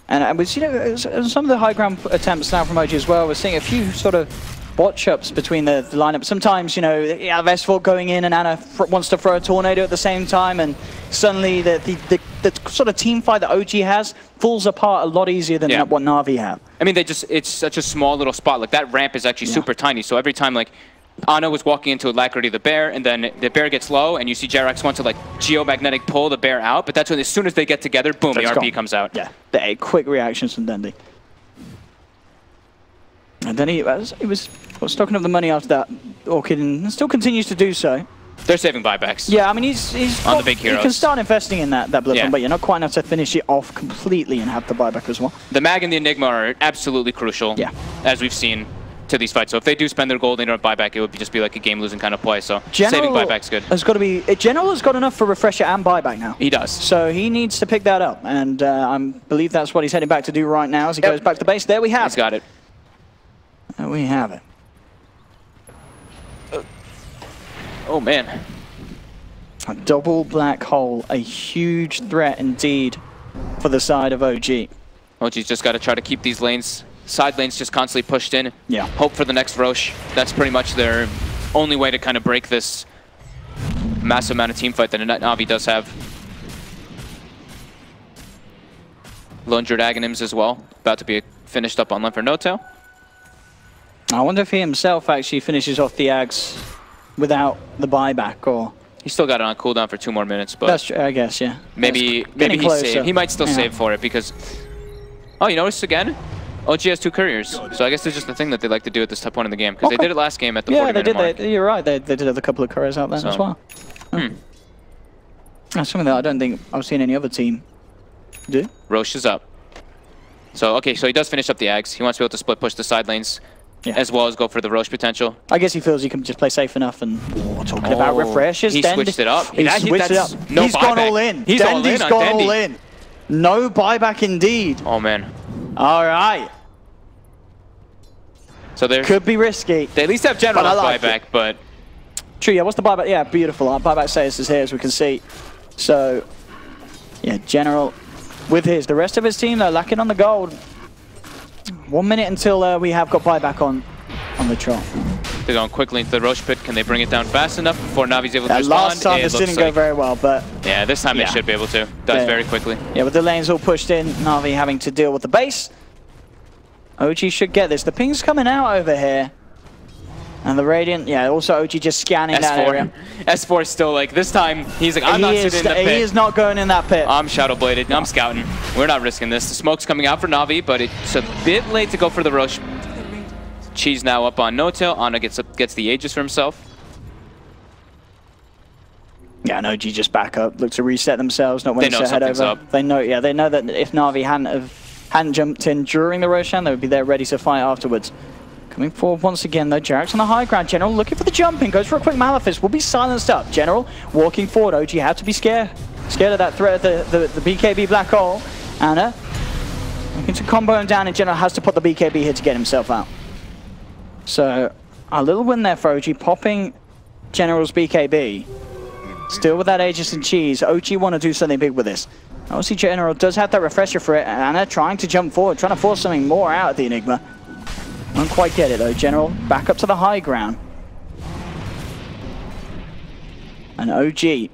And we've seen some of the high ground attempts now from OG as well. We're seeing a few sort of watch-ups between the lineup. Sometimes, you have S4 going in and Ana wants to throw a tornado at the same time, and suddenly the sort of team fight that OG has falls apart a lot easier than what Na'Vi have. I mean, it's such a small little spot. Like, that ramp is actually super tiny, so every time, like, Ana was walking into Alacrity the bear, and then the bear gets low, and you see Jerax want to, like, geomagnetic pull the bear out, but that's when, as soon as they get together, boom, the RP comes out. Yeah, quick reactions from Dendi. And then he was stocking up the money after that, Orchid, and still continues to do so. They're saving buybacks. Yeah, I mean, he's on the big heroes. He can start investing in that Bloodborne, but you're not quite enough to finish it off completely and have the buyback as well. The Mag and the Enigma are absolutely crucial, as we've seen, to these fights. So if they do spend their gold, they don't buyback, it would just be like a game-losing kind of play. So saving buyback's good. General has got enough for Refresher and buyback now. He does. So he needs to pick that up, and I believe that's what he's heading back to do right now as he goes back to base. There we have it. He's got it. There we have it. Oh, man. A double black hole, a huge threat indeed for the side of OG. OG's just got to try to keep these lanes, side lanes just constantly pushed in. Yeah. Hope for the next Roche. That's pretty much their only way to kind of break this massive amount of team fight that Na'Vi does have. Lone Druid Aghanims as well, about to be finished up on lane for No-Tail. I wonder if he himself actually finishes off the Ags without the buyback, or... He's still got it on cooldown for 2 more minutes, but... That's true, I guess, yeah. Maybe he saved. He might still save for it, because... Oh, you notice again? OG has 2 couriers, so I guess it's just the thing that they like to do at this point in the game, because they did it last game at the 40-minute mark. You're right, they did have a couple of couriers out there as well. That's something that I don't think I've seen any other team do. Roche is up. So, okay, so he does finish up the Ags. He wants to be able to split push the side lanes, as well as go for the Roche potential. I guess he feels he can just play safe enough, and talking about refreshes. He switched it up. He switched it up. No He's gone all in. He's Dendi's gone all in. No buyback indeed. Oh, man. All right. So there could be risky. They at least have general buyback, but... True, yeah, what's the buyback? Yeah, beautiful. Our buyback status is here, as we can see. So, yeah, general with his. The rest of his team, though, lacking on the gold. 1 minute until we have got buyback on the Tron. They're going quickly into the Roche pit. Can they bring it down fast enough before Navi's able to respond? Last time this didn't go very well, but... Yeah, this time they should be able to. Does very quickly. Yeah, with the lanes all pushed in, Navi having to deal with the base. OG should get this. The ping's coming out over here. And the Radiant, also OG just scanning that area. S4 is still like, this time, he's like, I'm not sitting in the pit. He is not going in that pit. I'm Shadow Bladed, I'm scouting. We're not risking this. The smoke's coming out for Na'Vi, but it's a bit late to go for the Roche. Cheese now up on No-Tail. Ana gets the Aegis for himself. Yeah, and OG just back up, look to reset themselves, not willing to head over. They know, that if Na'Vi hadn't hadn't jumped in during the Roshan, they would be there ready to fight afterwards. Coming forward once again though, Jarek's on the high ground. General looking for the jumping, goes for a quick Malefice, will be silenced up. General walking forward, OG have to be scared of that threat of the BKB black hole. Anna looking to combo him down, and General has to put the BKB here to get himself out. So a little win there for OG, popping General's BKB. Still with that Aegis and Cheese, OG want to do something big with this. Obviously General does have that refresher for it, and Anna trying to jump forward, trying to force something more out of the Enigma. Won't quite get it though. General back up to the high ground. And OG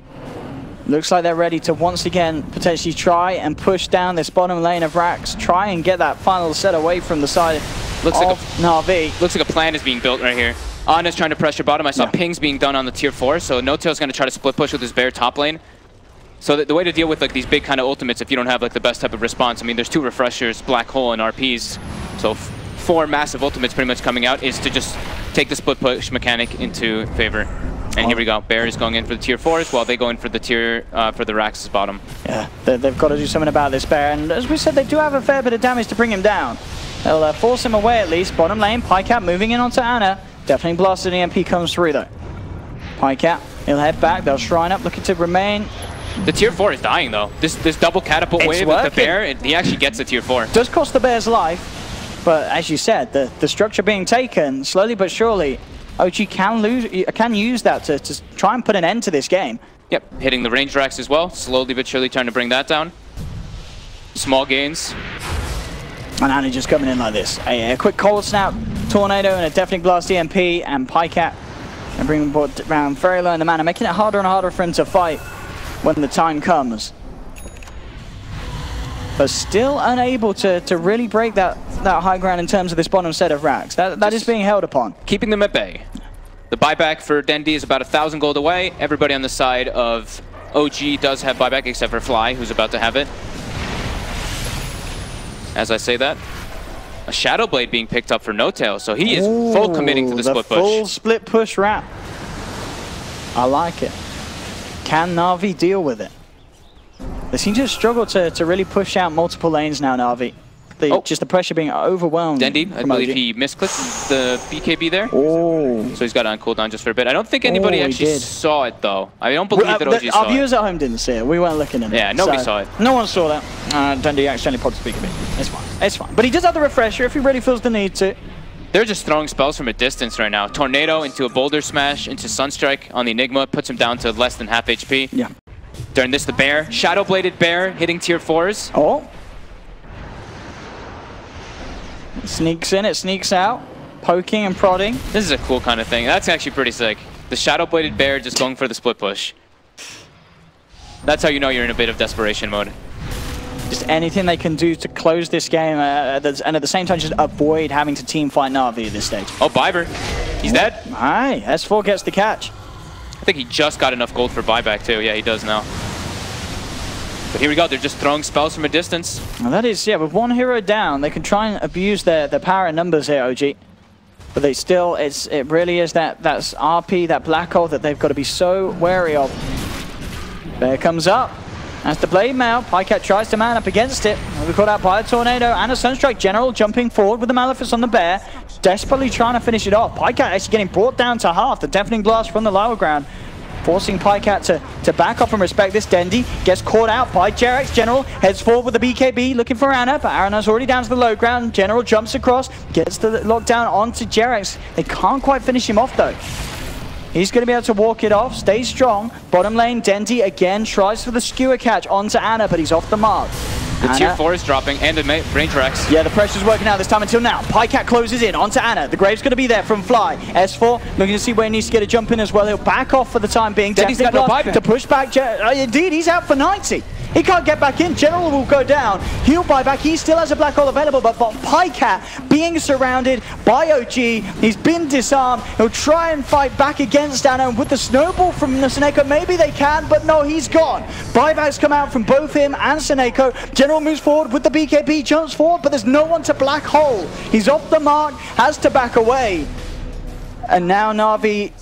looks like they're ready to once again potentially try and push down this bottom lane of Rax, try and get that final set away from the side of Na'Vi. Looks like a plan is being built right here. Ana's trying to pressure bottom. I saw pings being done on the tier 4, so N0tail's going to try to split push with his bear top lane. So the way to deal with like these big kind of ultimates, if you don't have like the best type of response, I mean, there's 2 refreshers, black hole, and RPs. So 4 massive ultimates pretty much coming out is to just take the split push mechanic into favor. And here we go. Bear is going in for the tier 4s while they go in for the tier for the Rax's bottom. Yeah, they've got to do something about this Bear, and as we said, they do have a fair bit of damage to bring him down. They'll force him away at least. Bottom lane, Pycat moving in onto Anna. Definitely blasted EMP comes through though. Pycat, he'll head back. They'll shrine up, looking to remain. The tier 4 is dying though. This double catapult wave with the Bear, he actually gets the tier 4. Does cost the Bear's life, but as you said, the structure being taken slowly but surely. OG can use that to try and put an end to this game. Yep, hitting the range racks as well. Slowly but surely trying to bring that down. Small gains. And Anna just coming in like this. A quick cold snap, tornado, and a deafening blast EMP, and Pycat and bring him down very low in the mana, making it harder and harder for him to fight when the time comes. But still unable to really break that high ground in terms of this bottom set of racks. That is being held upon. Keeping them at bay. The buyback for Dendi is about 1,000 gold away. Everybody on the side of OG does have buyback except for Fly, who's about to have it. As I say that, a Shadow Blade being picked up for N0tail, so he is full committing to the split push. Full split push wrap. I like it. Can Na'Vi deal with it? They seem to struggle to really push out multiple lanes now, Na'Vi. Just the pressure being overwhelmed. Dendi, I believe he misclicked the BKB there. Oh. So he's got it on cooldown just for a bit. I don't think anybody actually saw it, though. I don't believe that OG saw it. Our viewers at home didn't see it. We weren't looking at it. Yeah, nobody saw it. No one saw that. Dendi accidentally popped the BKB. It's fine. It's fine. But he does have the refresher if he really feels the need to. They're just throwing spells from a distance right now. Tornado into a Boulder Smash, into Sunstrike on the Enigma, puts him down to less than half HP. Yeah. During this, the Bear, Shadow Bladed Bear, hitting tier 4s. Oh. It sneaks in, it sneaks out. Poking and prodding. This is a cool kind of thing. That's actually pretty sick. The Shadow Bladed Bear just going for the split push. That's how you know you're in a bit of desperation mode. Just anything they can do to close this game, and at the same time just avoid having to team fight Na'Vi at this stage. Oh, Biber. He's dead. Aye, S4 gets the catch. I think he just got enough gold for buyback too. Yeah, he does now. But here we go. They're just throwing spells from a distance. Well, that is, yeah, with one hero down, they can try and abuse their power and numbers here, OG. But they still, it really is that's RP, that black hole that they've got to be so wary of. Bear comes up. As the blade mail, Pycat tries to man up against it. We're caught out by a tornado and a Sunstrike. General jumping forward with the Malefice on the Bear, desperately trying to finish it off. Pycat actually getting brought down to half. The deafening blast from the lower ground, forcing Pycat to back off and respect this. Dendi gets caught out by Jarek's. General heads forward with the BKB, looking for Anna, but Anna's already down to the low ground. General jumps across, gets the lockdown onto Jarek's. They can't quite finish him off though. He's going to be able to walk it off, stay strong. Bottom lane, Dendi again tries for the skewer catch onto Anna, but he's off the mark. The tier 4 is dropping, and the range racks. Yeah, the pressure's working out this time until now. Pycat closes in onto Anna. The Grave's going to be there from Fly. S4 looking to see where he needs to get a jump in as well. He'll back off for the time being. Dendi's got no buyback. To push back. Indeed, he's out for 90. He can't get back in. General will go down. He'll buy back. He still has a black hole available, but Pycat being surrounded by OG. He's been disarmed. He'll try and fight back against Anna. And with the snowball from Seneko, maybe they can, but no, he's gone. Buybacks come out from both him and Seneko. General moves forward with the BKB, jumps forward, but there's no one to black hole. He's off the mark, has to back away. And now Na'Vi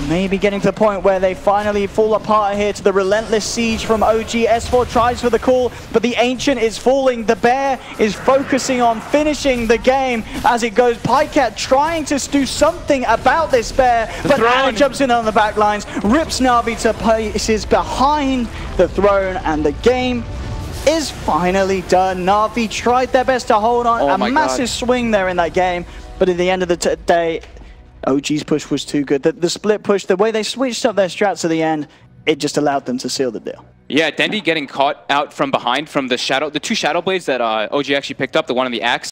maybe getting to the point where they finally fall apart here to the relentless siege from OG. S4 tries for the call, but the Ancient is falling. The Bear is focusing on finishing the game as it goes. Pycat trying to do something about this Bear, but Anna jumps in on the back lines, rips Na'Vi to places behind the throne, and the game is finally done. Na'Vi tried their best to hold on. A massive swing there in that game, but at the end of the day, OG's push was too good. The split push, the way they switched up their strats at the end, it just allowed them to seal the deal. Yeah, Dendi getting caught out from behind from the two shadow blades that OG actually picked up, the one on the axe.